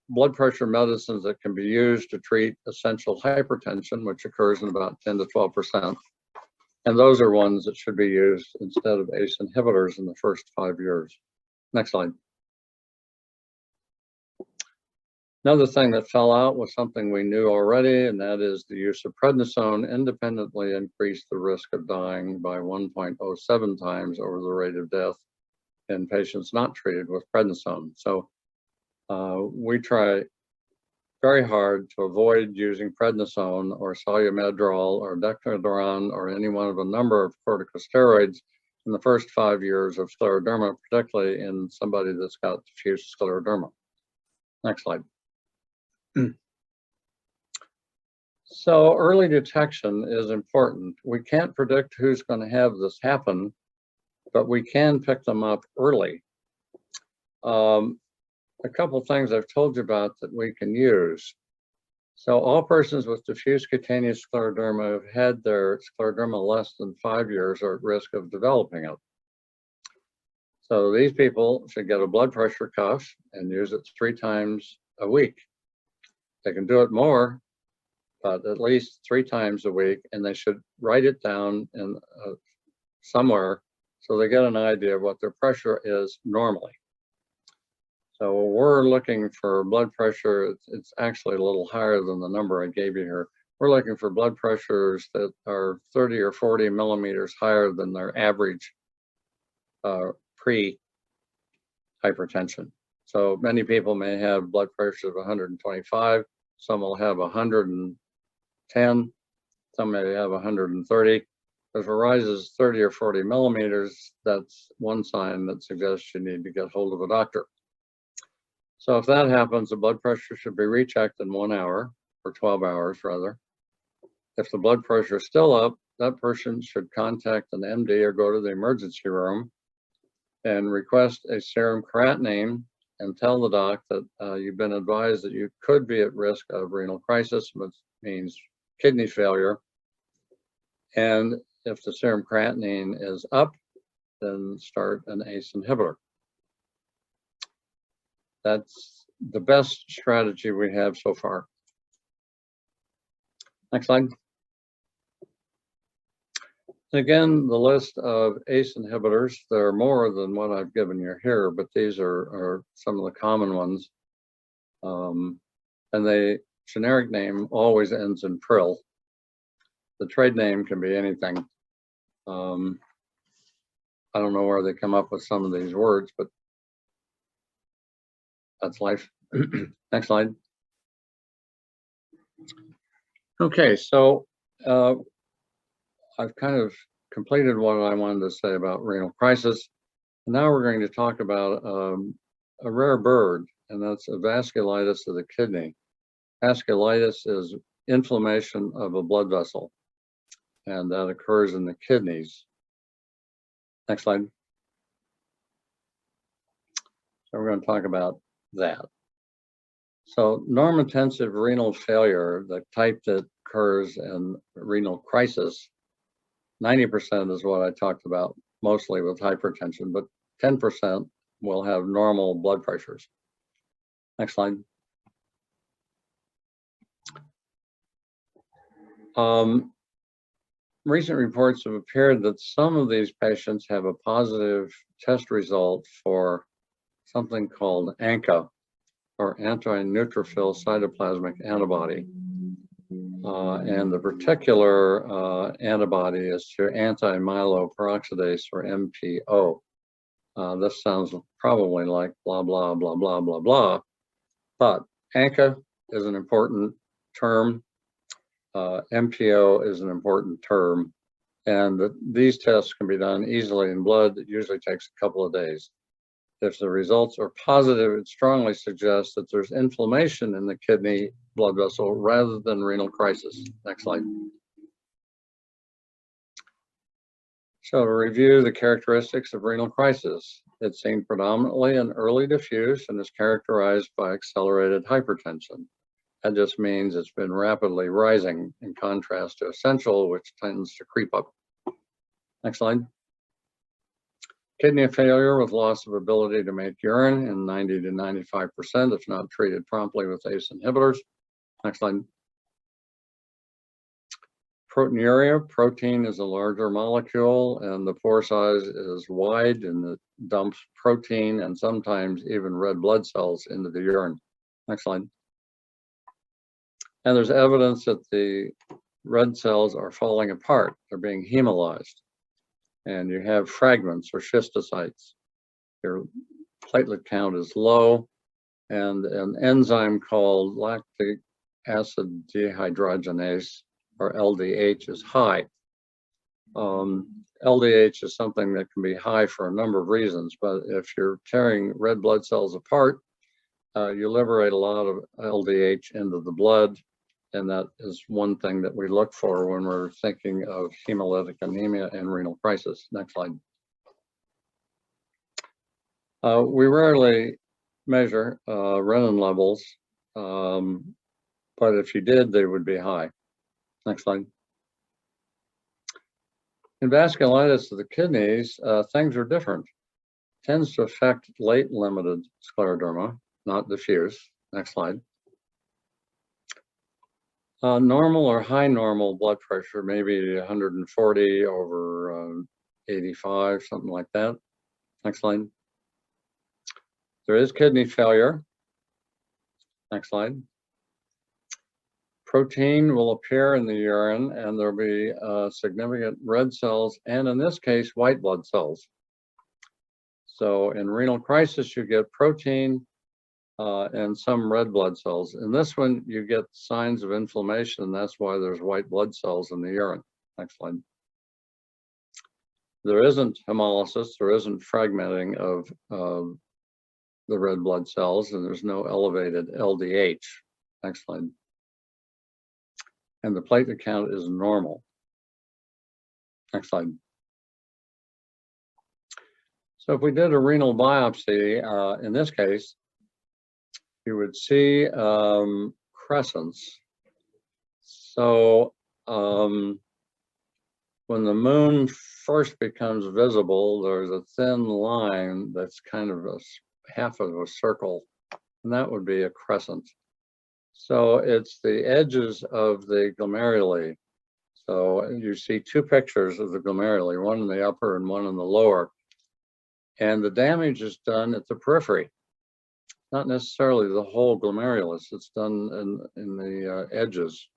blood pressure medicines that can be used to treat essential hypertension, which occurs in about 10 to 12%. And those are ones that should be used instead of ACE inhibitors in the first 5 years. Next slide. Another thing that fell out was something we knew already, and that is the use of prednisone independently increased the risk of dying by 1.07 times over the rate of death in patients not treated with prednisone. So we try very hard to avoid using prednisone or solumedrol or declidron or any one of a number of corticosteroids in the first 5 years of scleroderma, particularly in somebody that's got diffuse scleroderma. Next slide. So early detection is important. We can't predict who's going to have this happen, but we can pick them up early. A couple things I've told you about that we can use. So all persons with diffuse cutaneous scleroderma who've had their scleroderma less than 5 years are at risk of developing it. So these people should get a blood pressure cuff and use it 3 times a week. They can do it more, but at least 3 times a week, and they should write it down in somewhere so they get an idea of what their pressure is normally. So we're looking for blood pressure. It's actually a little higher than the number I gave you here. We're looking for blood pressures that are 30 or 40 millimeters higher than their average pre-hypertension. So many people may have blood pressure of 125. Some will have 110. Some may have 130. If it rises 30 or 40 millimeters, that's one sign that suggests you need to get hold of a doctor. So if that happens, the blood pressure should be rechecked in 1 hour, or 12 hours rather. If the blood pressure is still up, that person should contact an MD or go to the emergency room and request a serum creatinine and tell the doc that you've been advised that you could be at risk of renal crisis, which means kidney failure. And if the serum creatinine is up, then start an ACE inhibitor. That's the best strategy we have so far. Next slide. Again, the list of ACE inhibitors, there are more than what I've given you here, but these are some of the common ones. And the generic name always ends in pril. The trade name can be anything. I don't know where they come up with some of these words, but that's life. Next slide. Okay, so I've kind of completed what I wanted to say about renal crisis. Now we're going to talk about a rare bird, and that's a vasculitis of the kidney. Vasculitis is inflammation of a blood vessel, and that occurs in the kidneys. Next slide. So we're going to talk about that. So normotensive renal failure, the type that occurs in renal crisis, 90% is what I talked about, mostly with hypertension, but 10% will have normal blood pressures. Next slide. Recent reports have appeared that some of these patients have a positive test result for something called ANCA, or anti-neutrophil cytoplasmic antibody. And the particular antibody is to anti-myeloperoxidase, or MPO. This sounds probably like blah, blah, blah, blah, blah, blah, but ANCA is an important term. MPO is an important term, and these tests can be done easily in blood. It usually takes a couple of days. If the results are positive, it strongly suggests that there's inflammation in the kidney blood vessel rather than renal crisis. Next slide. So to review the characteristics of renal crisis, it's seen predominantly in early diffuse and is characterized by accelerated hypertension. That just means it's been rapidly rising, in contrast to essential, which tends to creep up. Next slide. Kidney failure with loss of ability to make urine in 90 to 95% if not treated promptly with ACE inhibitors. Next slide. Proteinuria, protein is a larger molecule and the pore size is wide and it dumps protein and sometimes even red blood cells into the urine. Next slide. And there's evidence that the red cells are falling apart. They're being hemolyzed. And you have fragments or schistocytes. Your platelet count is low, and an enzyme called lactic acid dehydrogenase, or LDH, is high. LDH is something that can be high for a number of reasons, but if you're tearing red blood cells apart, you liberate a lot of LDH into the blood, and that is one thing that we look for when we're thinking of hemolytic anemia and renal crisis. Next slide. We rarely measure renin levels, but if you did, they would be high. Next slide. In vasculitis of the kidneys, things are different. It tends to affect late limited scleroderma, not diffuse. Next slide. Normal or high normal blood pressure, maybe 140 over 85, something like that. Next slide. There is kidney failure. Next slide. Protein will appear in the urine and there'll be significant red cells and in this case, white blood cells. So in renal crisis, you get protein and some red blood cells. In this one, you get signs of inflammation, and that's why there's white blood cells in the urine. Next slide. There isn't hemolysis, there isn't fragmenting of the red blood cells, and there's no elevated LDH. Next slide. And the platelet count is normal. Next slide. So if we did a renal biopsy, in this case, you would see crescents. So when the moon first becomes visible, there's a thin line that's kind of half of a circle, and that would be a crescent. So it's the edges of the glomeruli. So you see two pictures of the glomeruli, one in the upper and one in the lower. And the damage is done at the periphery, not necessarily the whole glomerulus. It's done in the edges,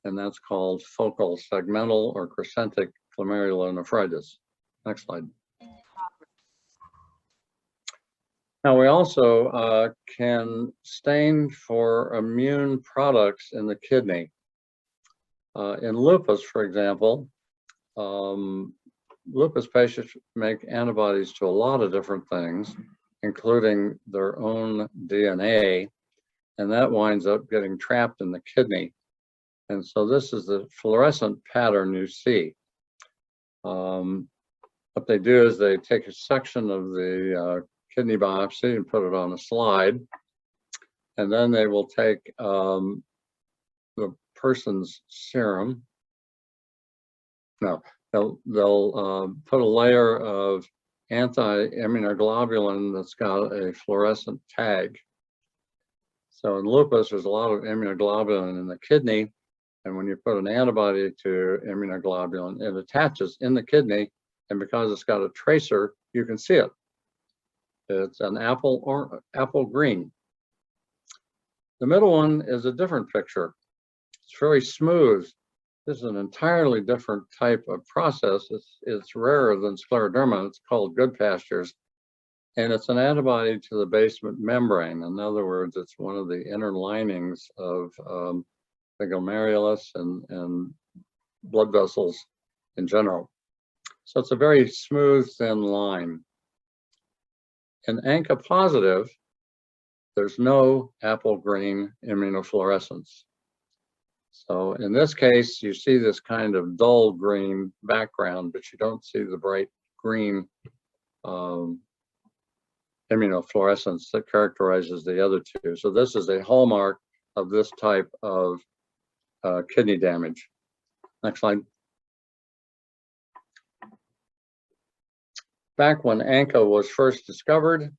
and that's called focal segmental or crescentic glomerulonephritis. Next slide. Now we also can stain for immune products in the kidney. In lupus, for example, lupus patients make antibodies to a lot of different things, including their own DNA, and that winds up getting trapped in the kidney. And so this is the fluorescent pattern you see. What they do is they take a section of the kidney biopsy and put it on a slide, and then they will take the person's serum. No, they'll put a layer of anti-immunoglobulin that's got a fluorescent tag. So in lupus, there's a lot of immunoglobulin in the kidney, and when you put an antibody to immunoglobulin, it attaches in the kidney, and because it's got a tracer, you can see it. It's an apple green. The middle one is a different picture. It's very smooth. This is an entirely different type of process. It's rarer than scleroderma. It's called good pastures. And it's an antibody to the basement membrane. In other words, it's one of the inner linings of the glomerulus and blood vessels in general. So it's a very smooth, thin line. In ANCA positive, there's no apple green immunofluorescence. So in this case, you see this kind of dull green background, but you don't see the bright green immunofluorescence that characterizes the other two. So this is a hallmark of this type of kidney damage. Next slide. Back when ANCA was first discovered, it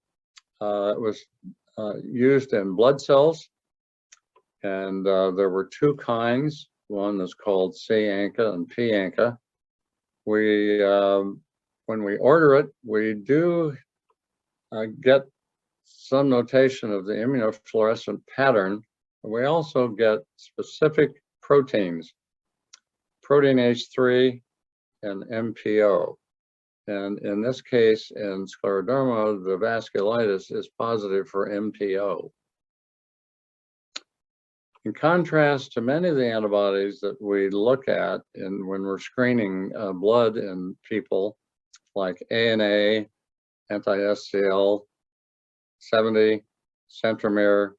was used in blood cells, and there were two kinds. One is called C-ANCA and P-ANCA. When we order it, we do get some notation of the immunofluorescent pattern. We also get specific proteins, protein H3 and MPO. And in this case, in scleroderma, the vasculitis is positive for MPO. In contrast to many of the antibodies that we look at when we're screening blood in people, like ANA, anti-SCL, 70, centromere,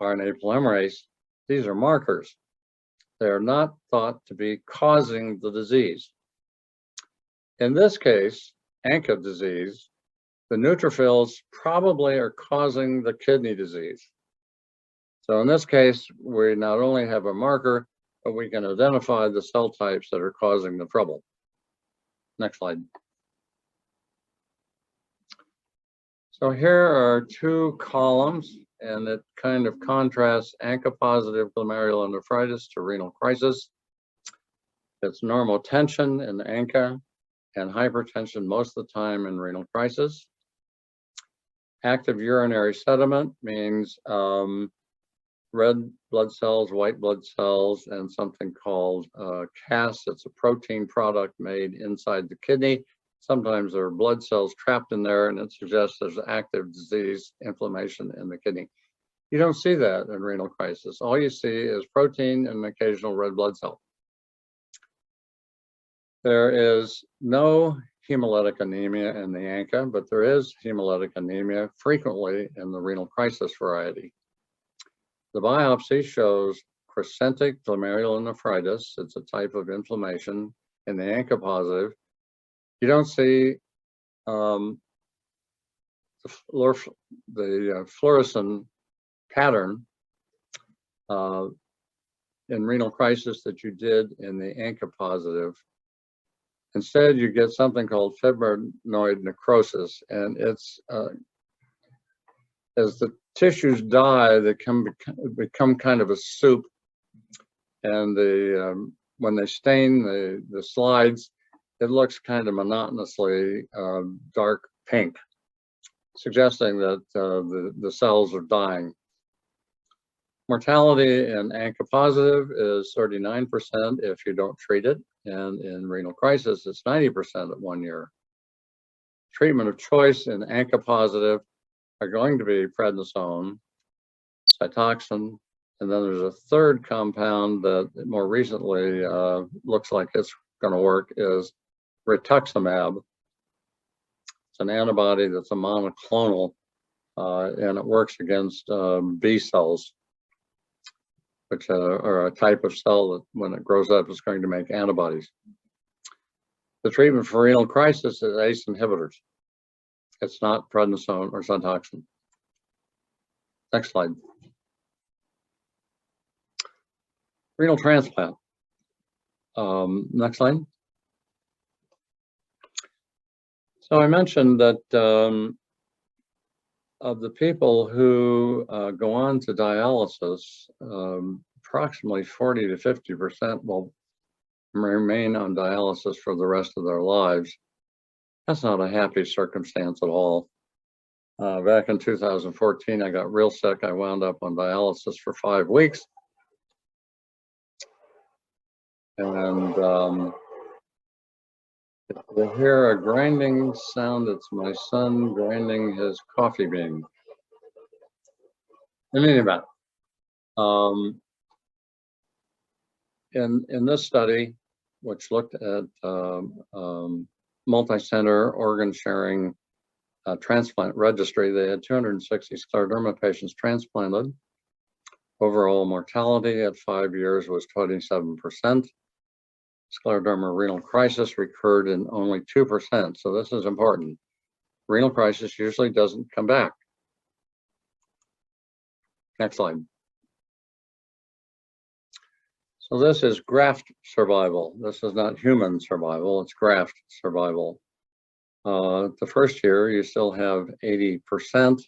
RNA polymerase, these are markers. They are not thought to be causing the disease. In this case, ANCA disease, the neutrophils probably are causing the kidney disease. So in this case, we not only have a marker, but we can identify the cell types that are causing the trouble. Next slide. So here are two columns, and it kind of contrasts ANCA-positive glomerulonephritis to renal crisis. It's normal tension in ANCA and hypertension most of the time in renal crisis. Active urinary sediment means red blood cells, white blood cells, and something called CAS. It's a protein product made inside the kidney. Sometimes there are blood cells trapped in there, and it suggests there's active disease, inflammation in the kidney. You don't see that in renal crisis. All you see is protein and an occasional red blood cell. There is no hemolytic anemia in the ANCA, but there is hemolytic anemia frequently in the renal crisis variety. The biopsy shows crescentic glomerulonephritis. It's a type of inflammation in the ANCA positive, you don't see the fluorescent pattern in renal crisis that you did in the ANCA positive. Instead, you get something called fibrinoid necrosis, and it's as the tissues die, they become kind of a soup, and when they stain the slides, it looks kind of monotonously dark pink, suggesting that the cells are dying. Mortality in ANCA positive is 39% if you don't treat it, and in renal crisis, it's 90% at 1 year. Treatment of choice in ANCA positive are going to be prednisone, Cytoxan, and then there's a third compound that more recently looks like it's going to work, is rituximab. It's an antibody that's a monoclonal, and it works against B cells, which are a type of cell that when it grows up is going to make antibodies. The treatment for renal crisis is ACE inhibitors. It's not prednisone or Cytoxan. Next slide. Renal transplant. Next slide. So I mentioned that of the people who go on to dialysis, approximately 40 to 50% will remain on dialysis for the rest of their lives. That's not a happy circumstance at all. Back in 2014, I got real sick. I wound up on dialysis for 5 weeks. And if you hear a grinding sound, it's my son grinding his coffee bean. In any event, in this study, which looked at multi-center organ sharing transplant registry, they had 260 scleroderma patients transplanted. Overall mortality at 5 years was 27%. Scleroderma renal crisis recurred in only 2%, so this is important. Renal crisis usually doesn't come back. Next slide. So this is graft survival. This is not human survival, it's graft survival. The first year you still have 80%,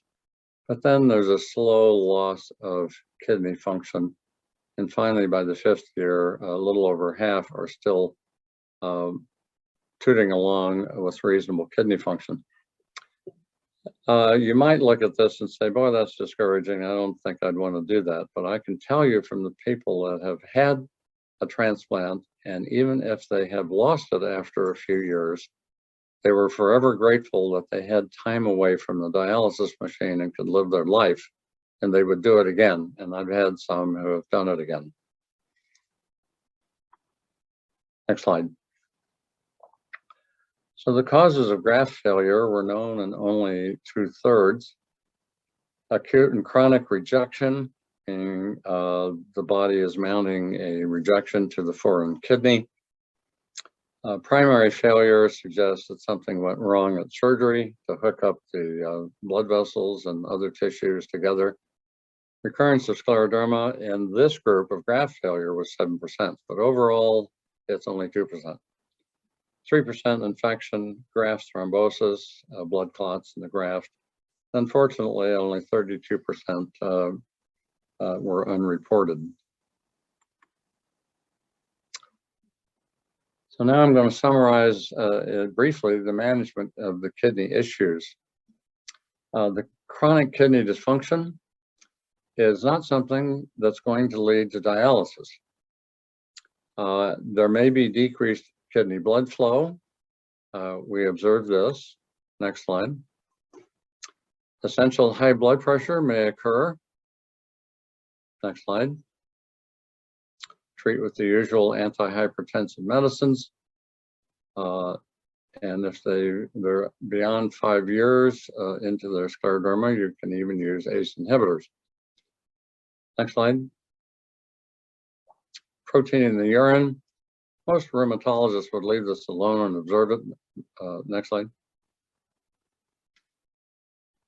but then there's a slow loss of kidney function. And finally, by the 5th year, a little over half are still tooting along with reasonable kidney function. You might look at this and say, boy, that's discouraging. I don't think I'd want to do that. But I can tell you from the people that have had a transplant, and even if they have lost it after a few years, they were forever grateful that they had time away from the dialysis machine and could live their life, and they would do it again. And I've had some who have done it again. Next slide. So the causes of graft failure were known in only 2/3. Acute and chronic rejection, meaning the body is mounting a rejection to the foreign kidney. Primary failure suggests that something went wrong at surgery to hook up the blood vessels and other tissues together. Recurrence of scleroderma in this group of graft failure was 7%, but overall it's only 2%. 3% infection, graft thrombosis, blood clots in the graft. Unfortunately, only 32% were unreported. So now I'm going to summarize briefly the management of the kidney issues. The chronic kidney dysfunction is not something that's going to lead to dialysis. There may be decreased kidney blood flow. We observe this. Next slide. Essential high blood pressure may occur. Next slide. Treat with the usual antihypertensive medicines. And if they're beyond 5 years into their scleroderma, you can even use ACE inhibitors. Next slide. Protein in the urine. Most rheumatologists would leave this alone and observe it. Next slide.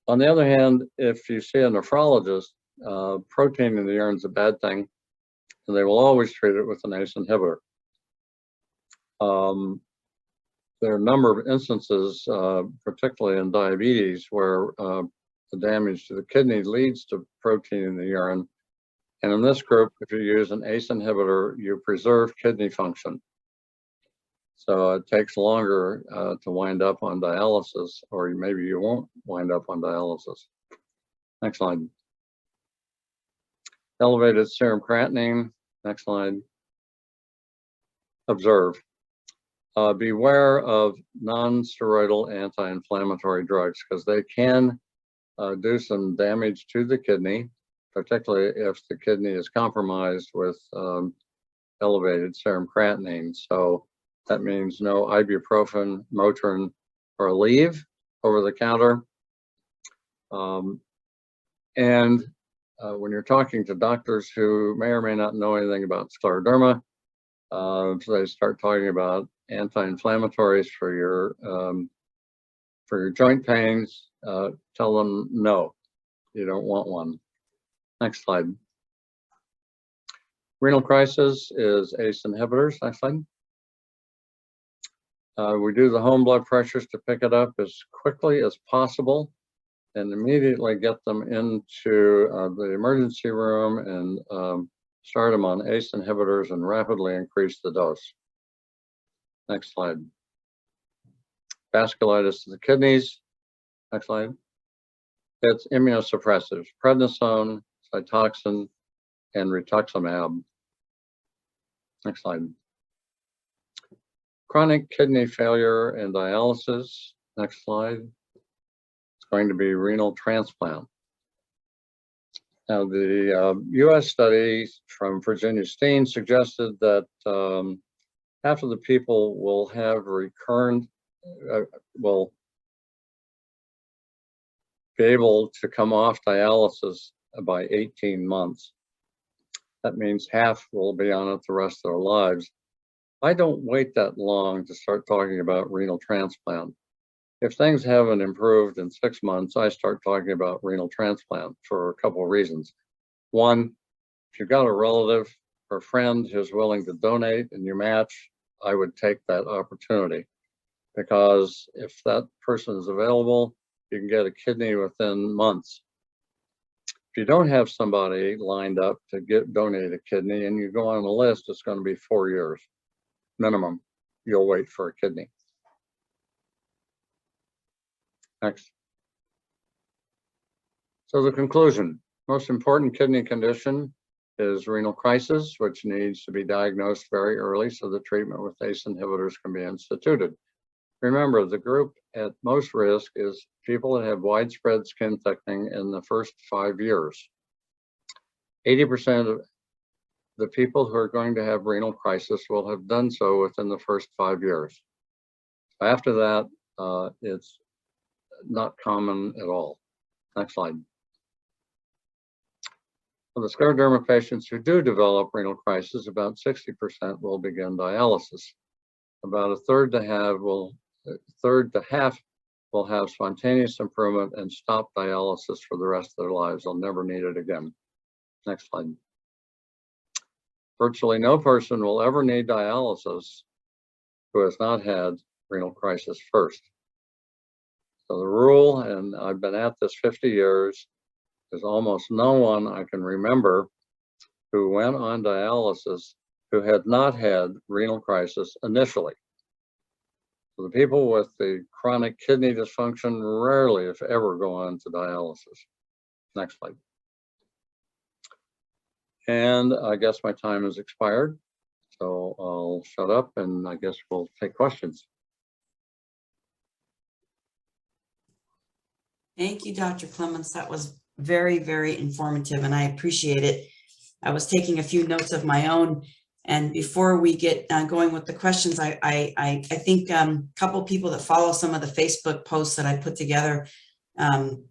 On the other hand, if you see a nephrologist, protein in the urine is a bad thing, and they will always treat it with an ACE inhibitor. There are a number of instances, particularly in diabetes, where the damage to the kidney leads to protein in the urine. And in this group, if you use an ACE inhibitor, you preserve kidney function. So it takes longer to wind up on dialysis, or maybe you won't wind up on dialysis. Next slide. Elevated serum creatinine. Next slide. Observe. Beware of non-steroidal anti-inflammatory drugs because they can do some damage to the kidney, particularly if the kidney is compromised with elevated serum creatinine. So that means no ibuprofen, Motrin, or Aleve over the counter. When you're talking to doctors who may or may not know anything about scleroderma, so they start talking about anti-inflammatories for your joint pains, tell them no, you don't want one. Next slide. Renal crisis is ACE inhibitors. Next slide. We do the home blood pressures to pick it up as quickly as possible and immediately get them into the emergency room and start them on ACE inhibitors and rapidly increase the dose. Next slide. Vasculitis to the kidneys. Next slide. It's immunosuppressive, prednisone, Cytoxan, and rituximab. Next slide. Chronic kidney failure and dialysis. Next slide. It's going to be renal transplant. Now, the US study from Virginia Steen suggested that half of the people will have recurrent, will be able to come off dialysis by 18 months. That means half will be on it the rest of their lives. I don't wait that long to start talking about renal transplant. If things haven't improved in 6 months, I start talking about renal transplant for a couple of reasons. One, if you've got a relative or friend who's willing to donate and you match, I would take that opportunity, because if that person is available, you can get a kidney within months. If you don't have somebody lined up to donate a kidney and you go on the list, it's going to be 4 years minimum. You'll wait for a kidney. Next. So the conclusion, most important kidney condition is renal crisis, which needs to be diagnosed very early so the treatment with ACE inhibitors can be instituted. Remember, the group at most risk is people that have widespread skin thickening in the first 5 years. 80% of the people who are going to have renal crisis will have done so within the first 5 years. After that, it's not common at all. Next slide. For the scleroderma patients who do develop renal crisis, about 60% will begin dialysis. About a third to half will have spontaneous improvement and stop dialysis for the rest of their lives. They'll never need it again. Next slide. Virtually no person will ever need dialysis who has not had renal crisis first. So the rule, and I've been at this 50 years, there's almost no one I can remember who went on dialysis who had not had renal crisis initially. So the people with the chronic kidney dysfunction rarely, if ever, go on to dialysis. Next slide. And I guess my time has expired, so I'll shut up and I guess we'll take questions. Thank you, Dr. Clements. That was very, very informative, and I appreciate it. I was taking a few notes of my own, and before we get going with the questions, I think a couple people that follow some of the Facebook posts that I put together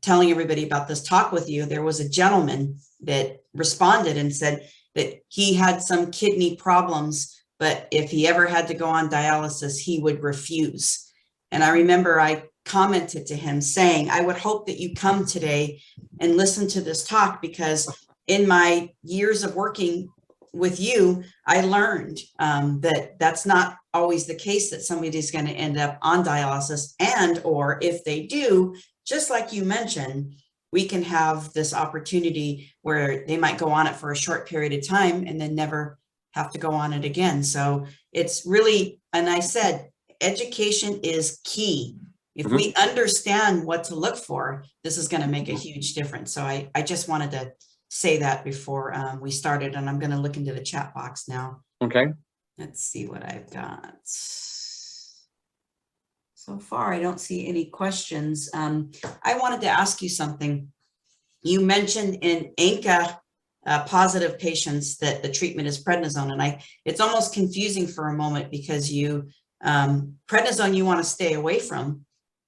telling everybody about this talk with you, there was a gentleman that responded and said that he had some kidney problems but if he ever had to go on dialysis, he would refuse. And I remember I commented to him saying, I would hope that you come today and listen to this talk, because in my years of working with you, I learned that that's not always the case, that somebody's going to end up on dialysis, and or if they do, just like you mentioned, we can have this opportunity where they might go on it for a short period of time and then never have to go on it again. So it's really, and I said, education is key. If we understand what to look for, this is going to make a huge difference. So I just wanted to say that before we started, and I'm going to look into the chat box now. Okay. Let's see what I've got. So far, I don't see any questions. I wanted to ask you something. You mentioned in ANCA positive patients that the treatment is prednisone, and it's almost confusing for a moment, because prednisone you want to stay away from.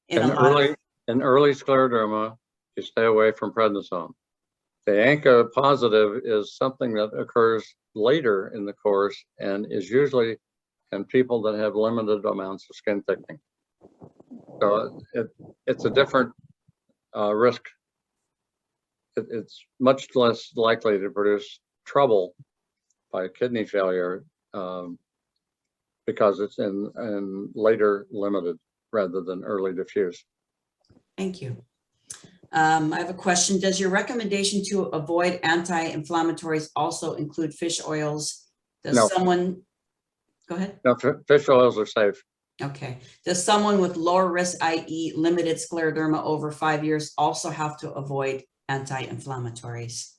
In early scleroderma, you stay away from prednisone. The ANCA positive is something that occurs later in the course and is usually in people that have limited amounts of skin thickening. So it's a different risk. It's much less likely to produce trouble by kidney failure because it's in later limited rather than early diffuse. Thank you. I have a question. Does your recommendation to avoid anti-inflammatories also include fish oils? Does No. someone, go ahead. No, fish oils are safe. Okay. Does someone with lower risk, i.e. limited scleroderma over 5 years, also have to avoid anti-inflammatories?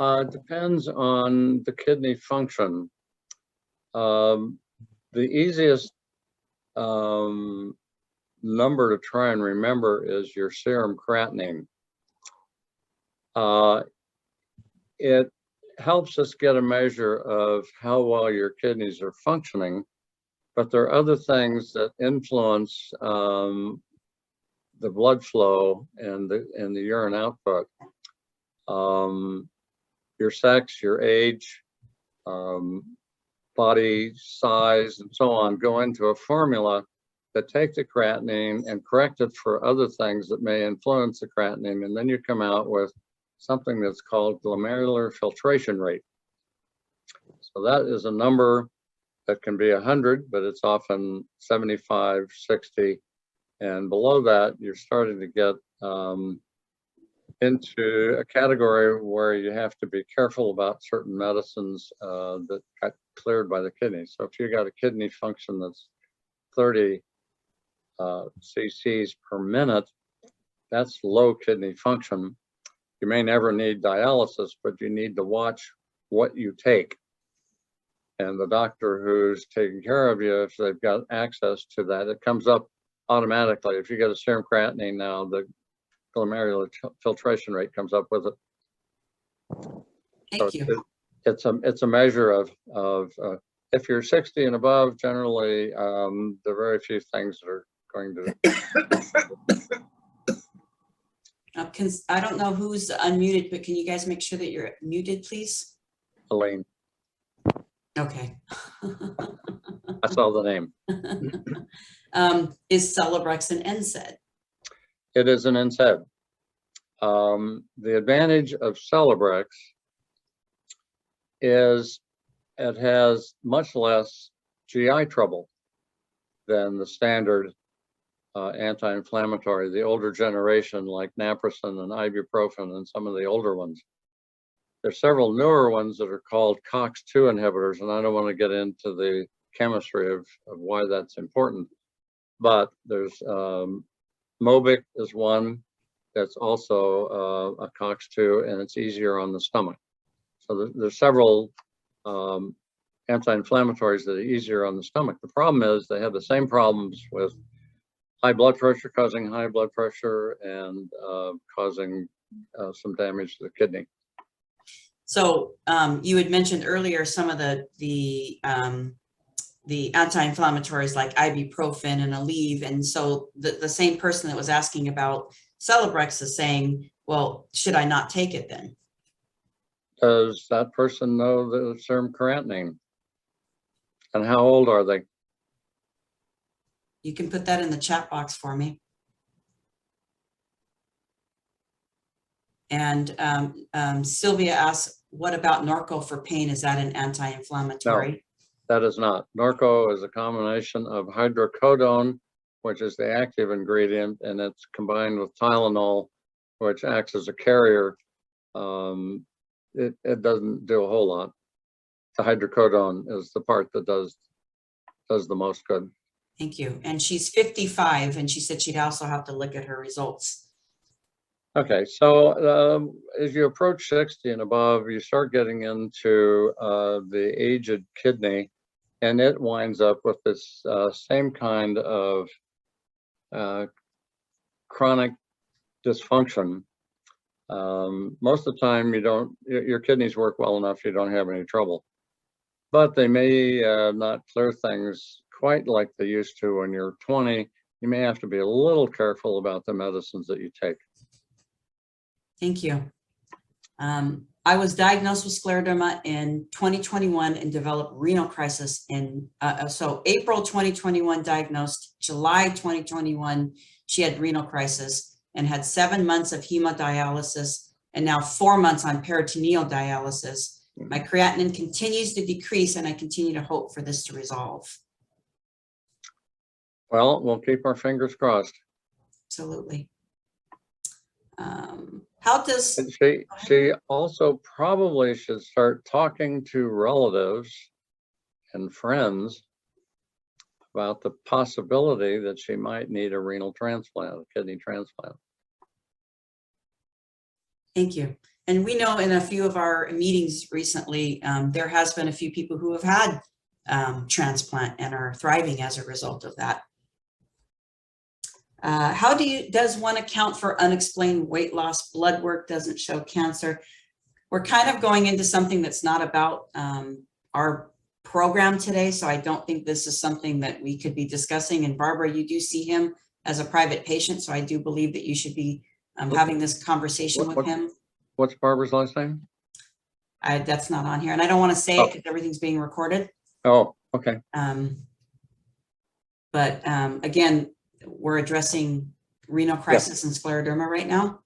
Depends on the kidney function. The easiest number to try and remember is your serum creatinine. It helps us get a measure of how well your kidneys are functioning, but there are other things that influence the blood flow and the urine output. Your sex, your age, body size, and so on go into a formula that take the creatinine and correct it for other things that may influence the creatinine, and then you come out with something that's called glomerular filtration rate. So that is a number that can be 100, but it's often 75, 60, and below that, you're starting to get into a category where you have to be careful about certain medicines that got cleared by the kidney. So if you got a kidney function that's 30 cc's per minute, that's low kidney function. You may never need dialysis, but you need to watch what you take. And the doctor who's taking care of you, if they've got access to that, it comes up automatically. If you get a serum creatinine now, the glomerular filtration rate comes up with it. Thank you. It's a measure of if you're 60 and above, generally there are very few things that are going to. I don't know who's unmuted, but can you guys make sure that you're muted, please? Elaine. Okay. I saw the name. Is Celebrex an NSAID? It is an NSAID. The advantage of Celebrex is it has much less GI trouble than the standard anti-inflammatory, the older generation like naproxen and ibuprofen and some of the older ones. There's several newer ones that are called COX-2 inhibitors, and I don't want to get into the chemistry of why that's important, but there's Mobic is one that's also a COX-2, and it's easier on the stomach. So there's several anti-inflammatories that are easier on the stomach. The problem is they have the same problems with high blood pressure, causing high blood pressure and causing some damage to the kidney. So you had mentioned earlier some of the anti-inflammatories like ibuprofen and Aleve, and so the same person that was asking about Celebrex is saying, well, should I not take it then? Does that person know the serum creatinine? And how old are they? You can put that in the chat box for me. And Sylvia asks, what about Norco for pain? Is that an anti-inflammatory? That is not. Norco is a combination of hydrocodone, which is the active ingredient, and it's combined with Tylenol, which acts as a carrier. It doesn't do a whole lot. The hydrocodone is the part that does the most good. Thank you. And she's 55, and she said she'd also have to look at her results. Okay, so as you approach 60 and above, you start getting into the aged kidney, and it winds up with this same kind of chronic dysfunction. Most of the time, your kidneys work well enough, you don't have any trouble. But they may not clear things quite like they used to when you're 20. You may have to be a little careful about the medicines that you take. Thank you. I was diagnosed with scleroderma in 2021 and developed renal crisis in, so April 2021 diagnosed, July 2021, she had renal crisis and had 7 months of hemodialysis and now 4 months on peritoneal dialysis. My creatinine continues to decrease and I continue to hope for this to resolve. Well, we'll keep our fingers crossed. Absolutely. How does she also probably should start talking to relatives and friends about the possibility that she might need a renal transplant, a kidney transplant. Thank you. And we know in a few of our meetings recently, there has been a few people who have had transplant and are thriving as a result of that. How does one account for unexplained weight loss? Blood work doesn't show cancer. We're kind of going into something that's not about our program today, so I don't think this is something that we could be discussing. And Barbara, you do see him as a private patient, so I do believe that you should be having this conversation with him. What's Barbara's last name? That's not on here, and I don't want to say it because everything's being recorded. Oh, okay. But again, we're addressing renal crisis and scleroderma right now.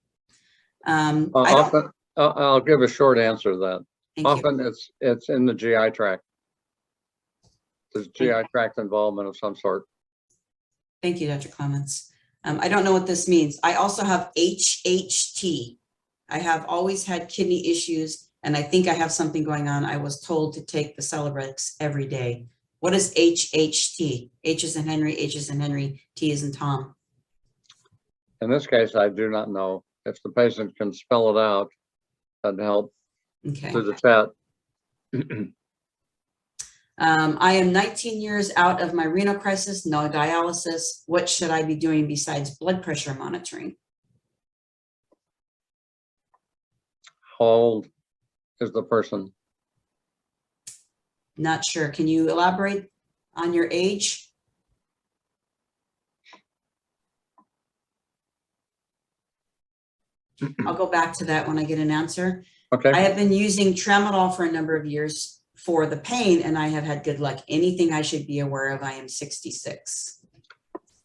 I'll give a short answer to that. Often it's in the GI tract. There's GI tract involvement of some sort. Thank you, Dr. Clements. I don't know what this means. I also have HHT. I have always had kidney issues, and I think I have something going on. I was told to take the Celebrex every day. What is HHT? H is in Henry, H is in Henry, T is in Tom. In this case, I do not know. If the patient can spell it out, that'd help. Okay. Through the chat. I am 19 years out of my renal crisis, no dialysis. What should I be doing besides blood pressure monitoring? How old is the person? Not sure. Can you elaborate on your age? I'll go back to that when I get an answer. Okay. I have been using tramadol for a number of years for the pain, and I have had good luck. Anything I should be aware of? I am 66.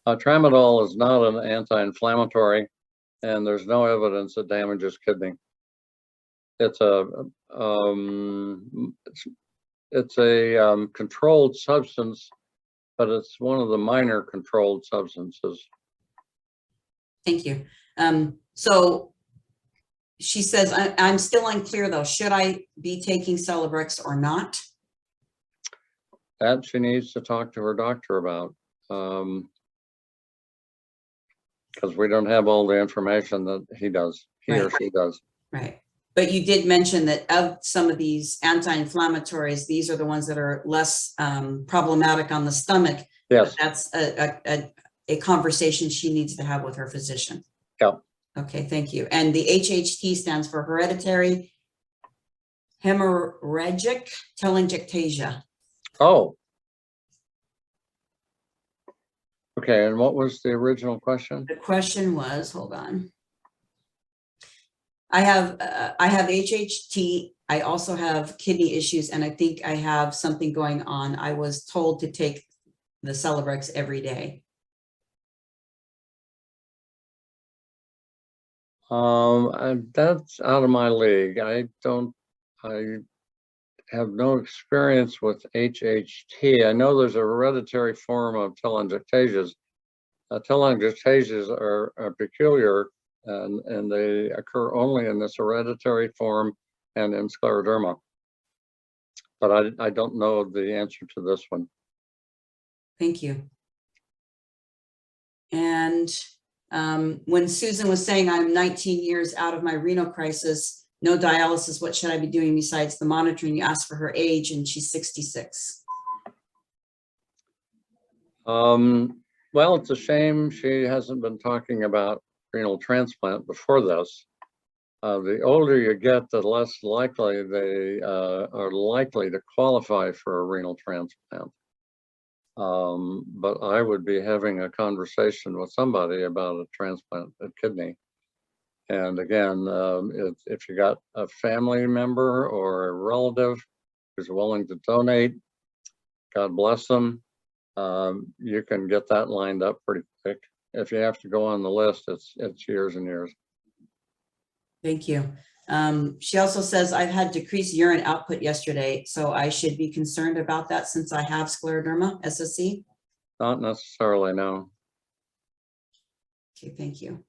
Tramadol is not an anti-inflammatory, and there's no evidence it damages kidney. It's a controlled substance, but it's one of the minor controlled substances. Thank you. So she says, I'm still unclear though. Should I be taking Celebrex or not? That she needs to talk to her doctor about, because we don't have all the information that he does, he or she does. Right. But you did mention that of some of these anti-inflammatories, these are the ones that are less problematic on the stomach. Yes. But that's a conversation she needs to have with her physician. Yeah. Okay, thank you. And the HHT stands for hereditary hemorrhagic telangiectasia. Oh. Okay, and what was the original question? The question was, hold on. I have HHT. I also have kidney issues, and I think I have something going on. I was told to take the Celebrex every day. That's out of my league. I have no experience with HHT. I know there's a hereditary form of telangiectasias. Telangiectasias are peculiar, and they occur only in this hereditary form and in scleroderma. But I don't know the answer to this one. Thank you. And when Susan was saying I'm 19 years out of my renal crisis, no dialysis, what should I be doing besides the monitoring? You asked for her age, and she's 66. Well, it's a shame she hasn't been talking about renal transplant before this. The older you get, the less likely they are likely to qualify for a renal transplant. But I would be having a conversation with somebody about a transplant of kidney. And again, if you got a family member or a relative who's willing to donate, God bless them. You can get that lined up pretty quick. If you have to go on the list, it's years and years. Thank you. She also says, I've had decreased urine output yesterday, so I should be concerned about that since I have scleroderma, SSC? Not necessarily, no. Okay, thank you.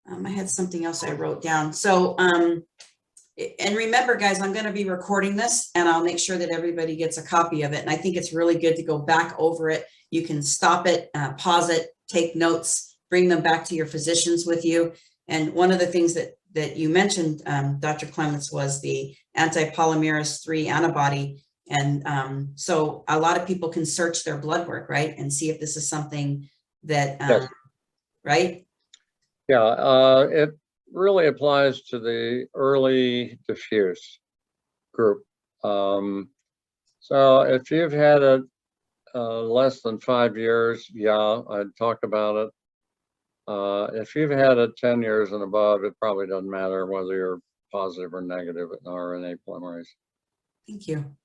I had something else I wrote down. So, and remember, guys, I'm going to be recording this, and I'll make sure that everybody gets a copy of it. And I think it's really good to go back over it. You can stop it, pause it, take notes, bring them back to your physicians with you. And one of the things that you mentioned, Dr. Clements, was the anti-polymerase 3 antibody. And so a lot of people can search their blood work, right, and see if this is something that, Yes. right? Yeah, it really applies to the early diffuse group. So if you've had it less than 5 years, yeah, I'd talk about it. If you've had it 10 years and above, it probably doesn't matter whether you're positive or negative in RNA polymerase. Thank you.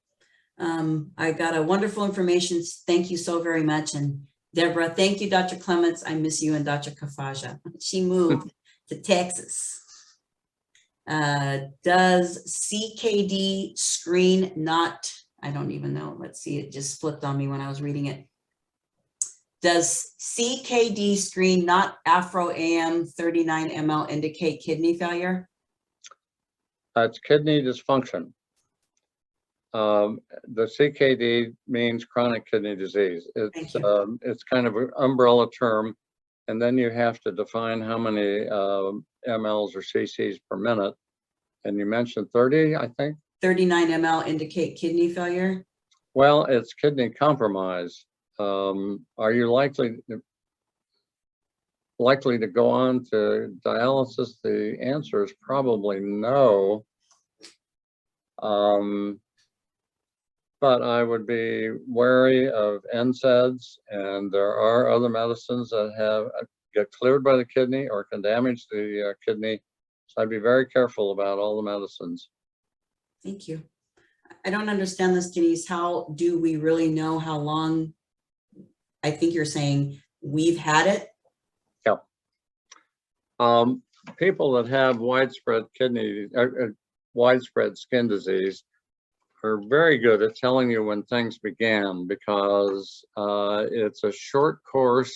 I got a wonderful information. Thank you so very much. And Deborah, thank you, Dr. Clements. I miss you and Dr. Kafaja. She moved to Texas. Does CKD screen not, I don't even know. Let's see, it just flipped on me when I was reading it. Does CKD screen not Afro-AM 39 ml indicate kidney failure? It's kidney dysfunction. The CKD means chronic kidney disease. It's kind of an umbrella term, and then you have to define how many mLs or cc's per minute. And you mentioned 30, I think? 39 ml indicate kidney failure? Well, it's kidney compromise. Are you likely to go on to dialysis? The answer is probably no. But I would be wary of NSAIDs, and there are other medicines that get cleared by the kidney or can damage the kidney. So I'd be very careful about all the medicines. Thank you. I don't understand this, Denise. How do we really know how long? I think you're saying we've had it? Yeah. People that have widespread widespread skin disease are very good at telling you when things began, because it's a short course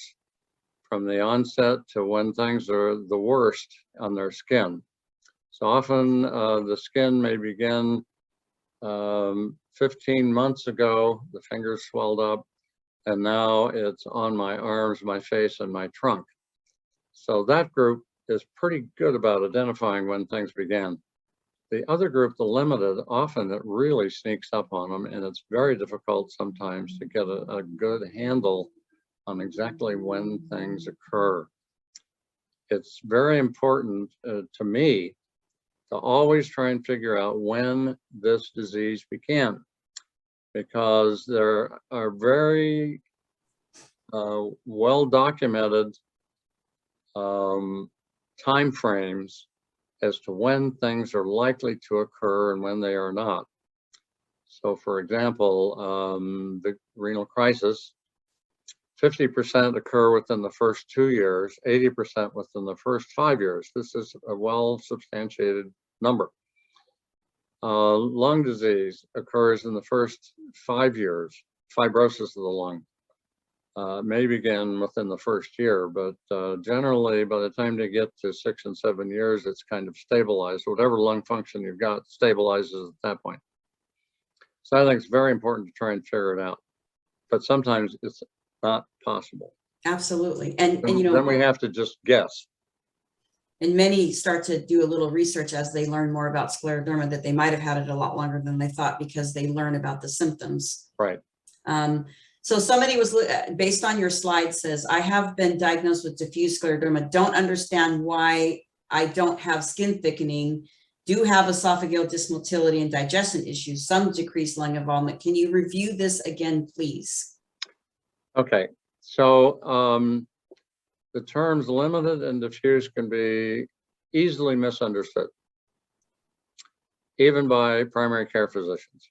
from the onset to when things are the worst on their skin. So often the skin may begin 15 months ago, the fingers swelled up, and now it's on my arms, my face, and my trunk. So that group is pretty good about identifying when things began. The other group, the limited, often it really sneaks up on them, and it's very difficult sometimes to get a good handle on exactly when things occur. It's very important to me to always try and figure out when this disease began, because there are very well documented time frames as to when things are likely to occur and when they are not. So for example, the renal crisis, 50% occur within the first 2 years, 80% within the first 5 years. This is a well-substantiated number. Lung disease occurs in the first 5 years. Fibrosis of the lung may begin within the first year, but generally by the time they get to 6 and 7 years, it's kind of stabilized. Whatever lung function you've got stabilizes at that point. So I think it's very important to try and figure it out, but sometimes it's not possible. Absolutely. And you know, then we have to just guess. and many start to do a little research as they learn more about scleroderma, that they might have had it a lot longer than they thought because they learn about the symptoms. Right. So somebody was, based on your slide, says, I have been diagnosed with diffuse scleroderma, don't understand why I don't have skin thickening, do have esophageal dysmotility and digestion issues, some decreased lung involvement. Can you review this again, please? Okay, so the terms limited and diffuse can be easily misunderstood, even by primary care physicians.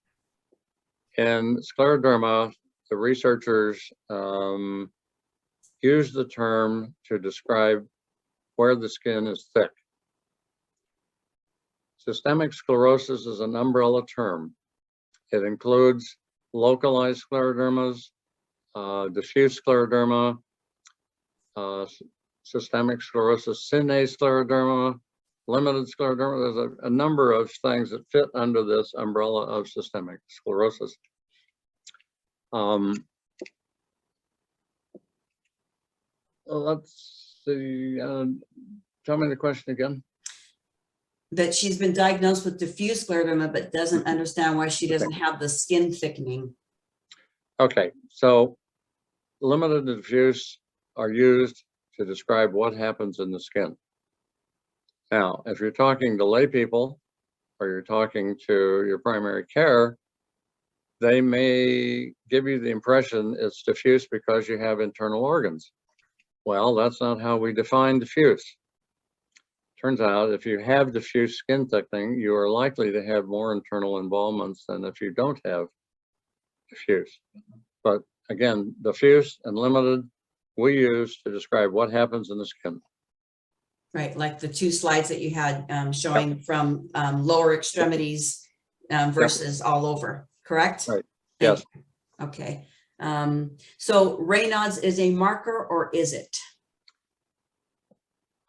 In scleroderma, the researchers use the term to describe where the skin is thick. Systemic sclerosis is an umbrella term. It includes localized sclerodermas, diffuse scleroderma, systemic sclerosis, synapse scleroderma, limited scleroderma. There's a number of things that fit under this umbrella of systemic sclerosis. Let's see, tell me the question again. That she's been diagnosed with diffuse scleroderma, but doesn't understand why she doesn't have the skin thickening. Okay, so limited and diffuse are used to describe what happens in the skin. Now, if you're talking to lay people or you're talking to your primary care, they may give you the impression it's diffuse because you have internal organs. Well, that's not how we define diffuse. Turns out if you have diffuse skin thickening, you are likely to have more internal involvements than if you don't have diffuse. But again, diffuse and limited, we use to describe what happens in the skin. Right, like the two slides that you had showing from lower extremities versus all over, correct? Right, Thank yes. you. Okay, so Raynaud's is a marker, or is it?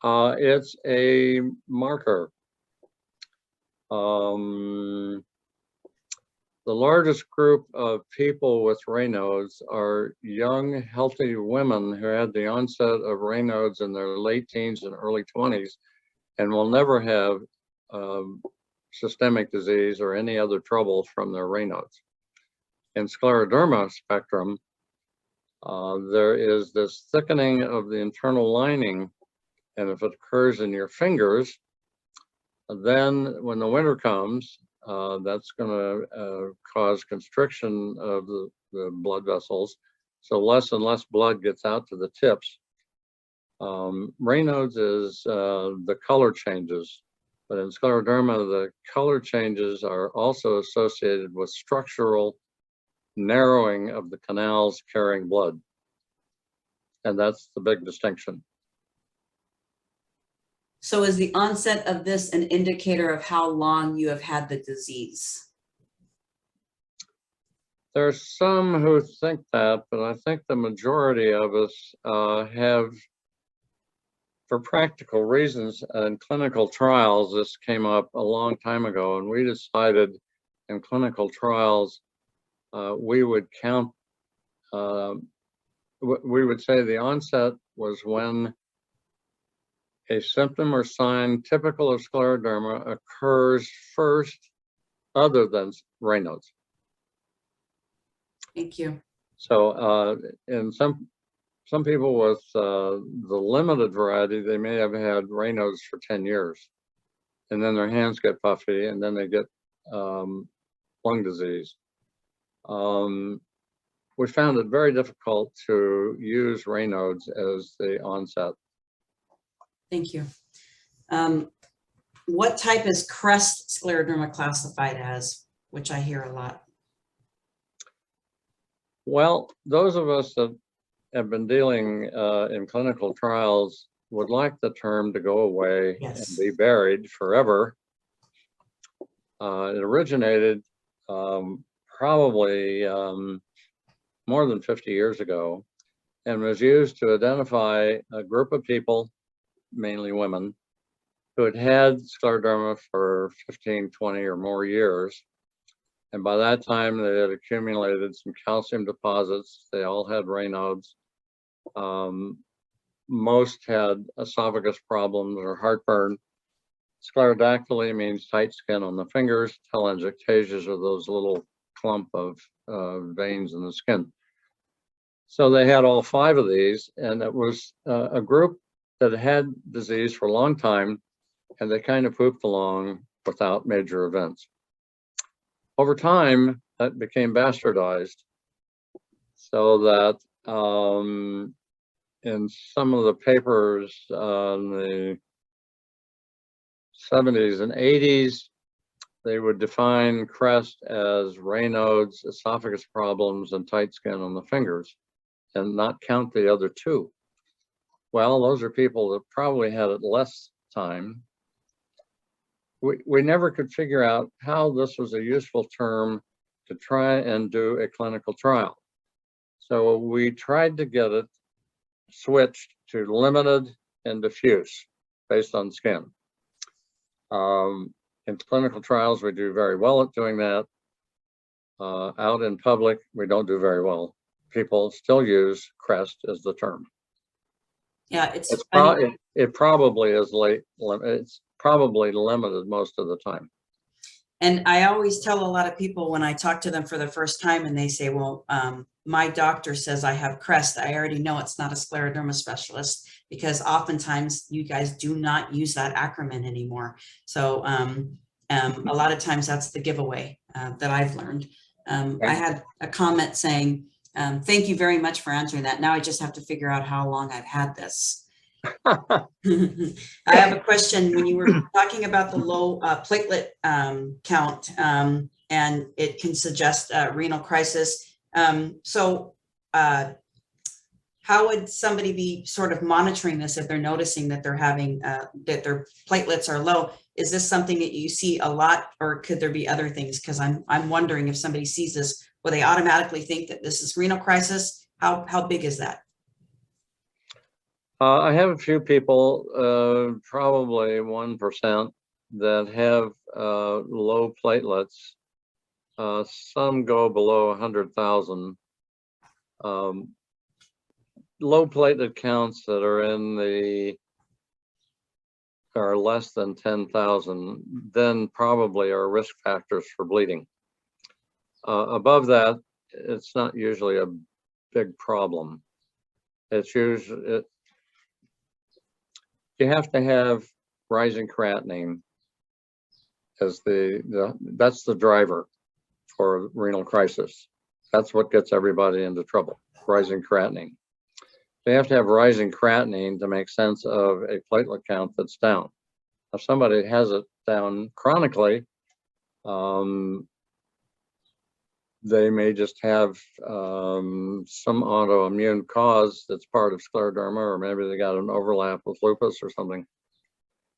It's a marker. The largest group of people with Raynaud's are young, healthy women who had the onset of Raynaud's in their late teens and early 20s and will never have systemic disease or any other troubles from their Raynaud's. In scleroderma spectrum, there is this thickening of the internal lining, and if it occurs in your fingers, then when the winter comes, that's going to cause constriction of the blood vessels. So less and less blood gets out to the tips. Raynaud's is the color changes, but in scleroderma, the color changes are also associated with structural narrowing of the canals carrying blood. And that's the big distinction. So is the onset of this an indicator of how long you have had the disease? There's some who think that, but I think the majority of us have, for practical reasons, in clinical trials, this came up a long time ago, and we decided in clinical trials, we would count, we would say the onset was when a symptom or sign typical of scleroderma occurs first, other than Raynaud's. Thank you. So in some people with the limited variety, they may have had Raynaud's for 10 years, and then their hands get puffy, and then they get lung disease. We found it very difficult to use Raynaud's as the onset. Thank you. What type is crest scleroderma classified as, which I hear a lot? Well, those of us that have been dealing in clinical trials would like the term to go away Yes. and be buried forever. It originated probably more than 50 years ago and was used to identify a group of people, mainly women, who had had scleroderma for 15, 20 or more years. And by that time, they had accumulated some calcium deposits. They all had Raynaud's. Most had esophagus problems or heartburn. Sclerodactyly means tight skin on the fingers. Telangiectasias are those little clump of veins in the skin. So they had all 5 of these, and it was a group that had disease for a long time, and they kind of pooped along without major events. Over time, that became bastardized, so that in some of the papers in the 70s and 80s, they would define crest as Raynaud's, esophagus problems, and tight skin on the fingers, and not count the other 2. Well, those are people that probably had it less time. We never could figure out how this was a useful term to try and do a clinical trial. So we tried to get it switched to limited and diffuse based on skin. In clinical trials, we do very well at doing that. Out in public, we don't do very well. People still use crest as the term. Yeah, it probably is late. It's probably limited most of the time. And I always tell a lot of people when I talk to them for the first time and they say, well, my doctor says I have crest, I already know it's not a scleroderma specialist, because oftentimes you guys do not use that acronym anymore. So a lot of times that's the giveaway that I've learned. I had a comment saying, thank you very much for answering that. Now I just have to figure out how long I've had this. I have a question. When you were talking about the low platelet count, and it can suggest renal crisis. So how would somebody be sort of monitoring this if they're noticing that they're having, that their platelets are low? Is this something that you see a lot, or could there be other things? Because I'm wondering if somebody sees this, will they automatically think that this is renal crisis? How big is that? I have a few people, probably 1%, that have low platelets. Some go below 100,000. Low platelet counts that are less than 10,000, then probably are risk factors for bleeding. Above that, it's not usually a big problem. It's usually, you have to have rising creatinine as that's the driver for renal crisis. That's what gets everybody into trouble, rising creatinine. They have to have rising creatinine to make sense of a platelet count that's down. If somebody has it down chronically, they may just have some autoimmune cause that's part of scleroderma, or maybe they got an overlap with lupus or something.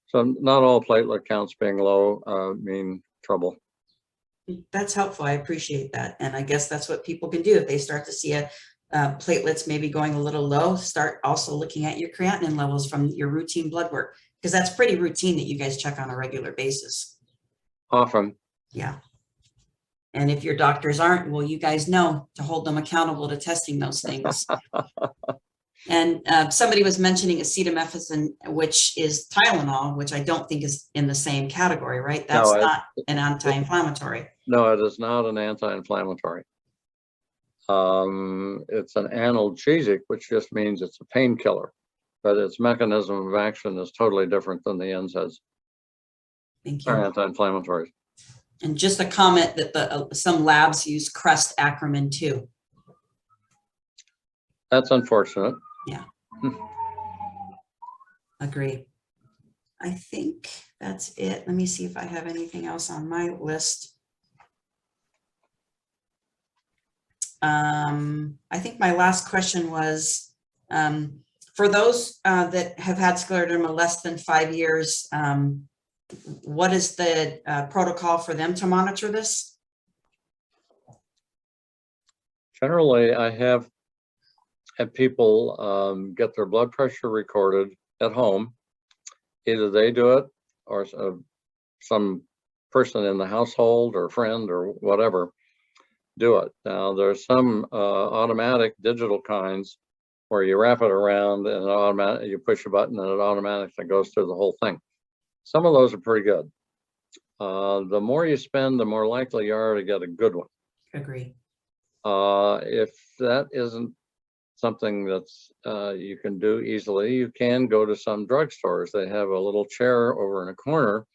So not all platelet counts being low mean trouble. That's helpful. I appreciate that. And I guess that's what people can do if they start to see platelets maybe going a little low. Start also looking at your creatinine levels from your routine blood work, because that's pretty routine that you guys check on a regular basis. Often. Yeah. And if your doctors aren't, well, you guys know to hold them accountable to testing those things. And somebody was mentioning acetaminophen, which is Tylenol, which I don't think is in the same category, right? That's not an anti-inflammatory. No, it is not an anti-inflammatory. It's an analgesic, which just means it's a painkiller, but its mechanism of action is totally different than the NSAIDs. Thank you. Or anti-inflammatories. And just a comment that some labs use CREST acronym too. That's unfortunate. Yeah. Agree. I think that's it. Let me see if I have anything else on my list. I think my last question was, for those that have had scleroderma less than 5 years, what is the protocol for them to monitor this? Generally, I have had people get their blood pressure recorded at home. Either they do it or some person in the household or friend or whatever do it. Now, there's some automatic digital kinds where you wrap it around and it automatic, you push a button and it automatically goes through the whole thing. Some of those are pretty good. The more you spend, the more likely you are to get a good one. Agree. If that isn't something that's you can do easily, you can go to some drugstores. They have a little chair over in a corner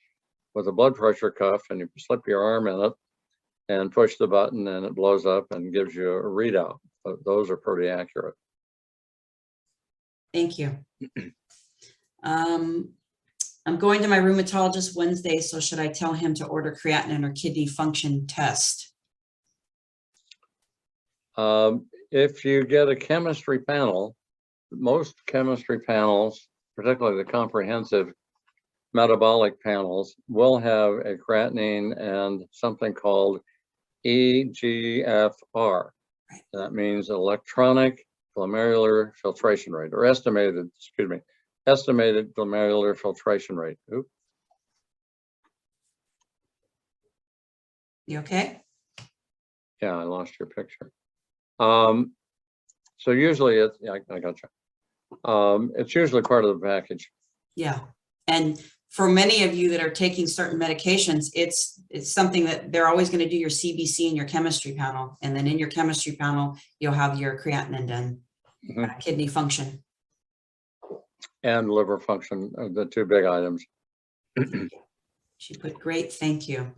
with a blood pressure cuff, and you slip your arm in it and push the button and it blows up and gives you a readout. Those are pretty accurate. Thank you. I'm going to my rheumatologist Wednesday, so should I tell him to order creatinine or kidney function test? If you get a chemistry panel, most chemistry panels, particularly the comprehensive metabolic panels, will have a creatinine and something called EGFR. That means electronic glomerular filtration rate, or estimated glomerular filtration rate. Oops. You okay? Yeah, I lost your picture. So usually it's, yeah, I got you. It's usually part of the package. Yeah. And for many of you that are taking certain medications, it's something that they're always going to do your CBC and your chemistry panel. And then in your chemistry panel, you'll have your creatinine and kidney function. And liver function are the two big items. She put great, thank you.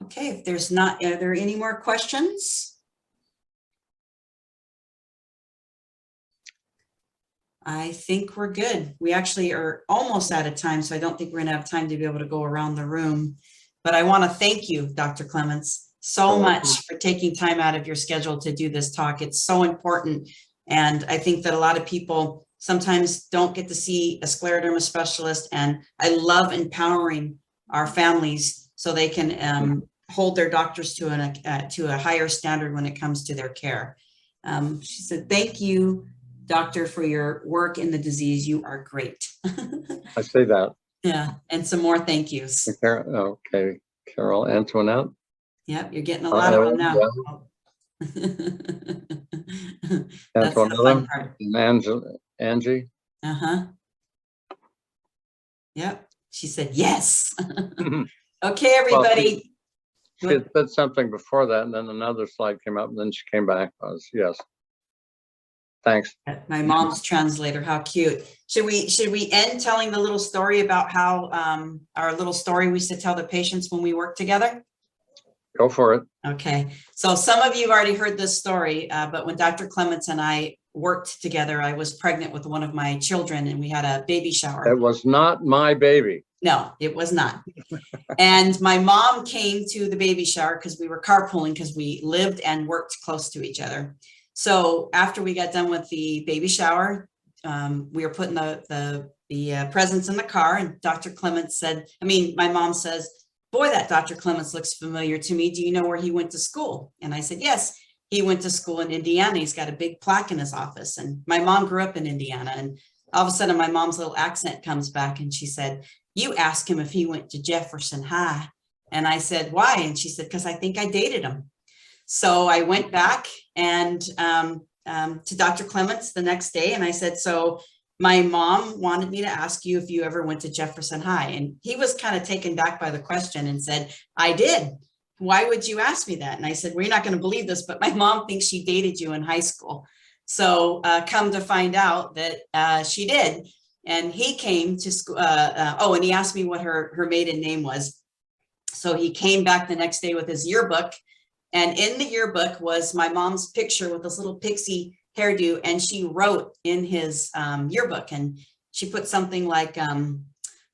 Okay, if there's not, are there any more questions? I think we're good. We actually are almost out of time, so I don't think we're gonna have time to be able to go around the room. But I want to thank you, Dr. Clements, so much for taking time out of your schedule to do this talk. It's so important. And I think that a lot of people sometimes don't get to see a scleroderma specialist. And I love empowering our families so they can hold their doctors to a higher standard when it comes to their care. She said, thank you, doctor, for your work in the disease. You are great. I say that. Yeah, and some more thank yous. Okay, Carol Antoinette. Yep, you're getting a lot of them now. That's the fun part. And Angie. Uh-huh. Yep, she said yes. Okay, everybody. She had said something before that, and then another slide came up, and then she came back. Yes. Thanks. My mom's translator, how cute. Should we end telling the little story about how our little story we used to tell the patients when we worked together? Go for it. Okay, so some of you have already heard this story, but when Dr. Clements and I worked together, I was pregnant with one of my children and we had a baby shower. It was not my baby. No, it was not. And my mom came to the baby shower because we were carpooling because we lived and worked close to each other. So after we got done with the baby shower, we were putting the presents in the car, and Dr. Clements said, my mom says, boy, that Dr. Clements looks familiar to me. Do you know where he went to school? And I said, yes, he went to school in Indiana. He's got a big plaque in his office. And my mom grew up in Indiana. And all of a sudden, my mom's little accent comes back and she said, you asked him if he went to Jefferson High. And I said, why? And she said, because I think I dated him. So I went back and to Dr. Clements the next day. And I said, so my mom wanted me to ask you if you ever went to Jefferson High. And he was kind of taken back by the question and said, I did. Why would you ask me that? And I said, well, you're not going to believe this, but my mom thinks she dated you in high school. So come to find out that she did. And he came to school. And he asked me what her maiden name was. So he came back the next day with his yearbook. And in the yearbook was my mom's picture with this little pixie hairdo. And she wrote in his yearbook, and she put something like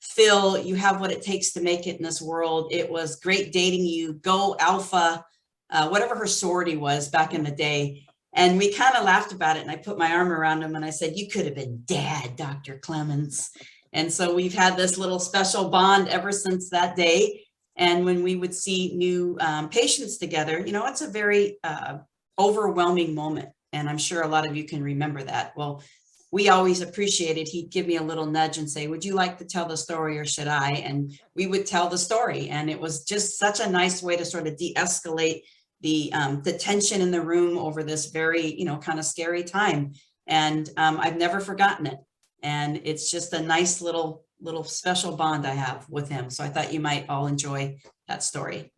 Phil, you have what it takes to make it in this world. It was great dating you. Go Alpha, whatever her sorority was back in the day. And we kind of laughed about it. And I put my arm around him and I said, you could have been Dad, Dr. Clements. And so we've had this little special bond ever since that day. And when we would see new patients together, you know, it's a very overwhelming moment. And I'm sure a lot of you can remember that. Well, we always appreciated, he'd give me a little nudge and say, would you like to tell the story or should I? And we would tell the story. And it was just such a nice way to sort of de-escalate the tension in the room over this very, you know, kind of scary time. And I've never forgotten it. And it's just a nice little special bond I have with him. So I thought you might all enjoy that story.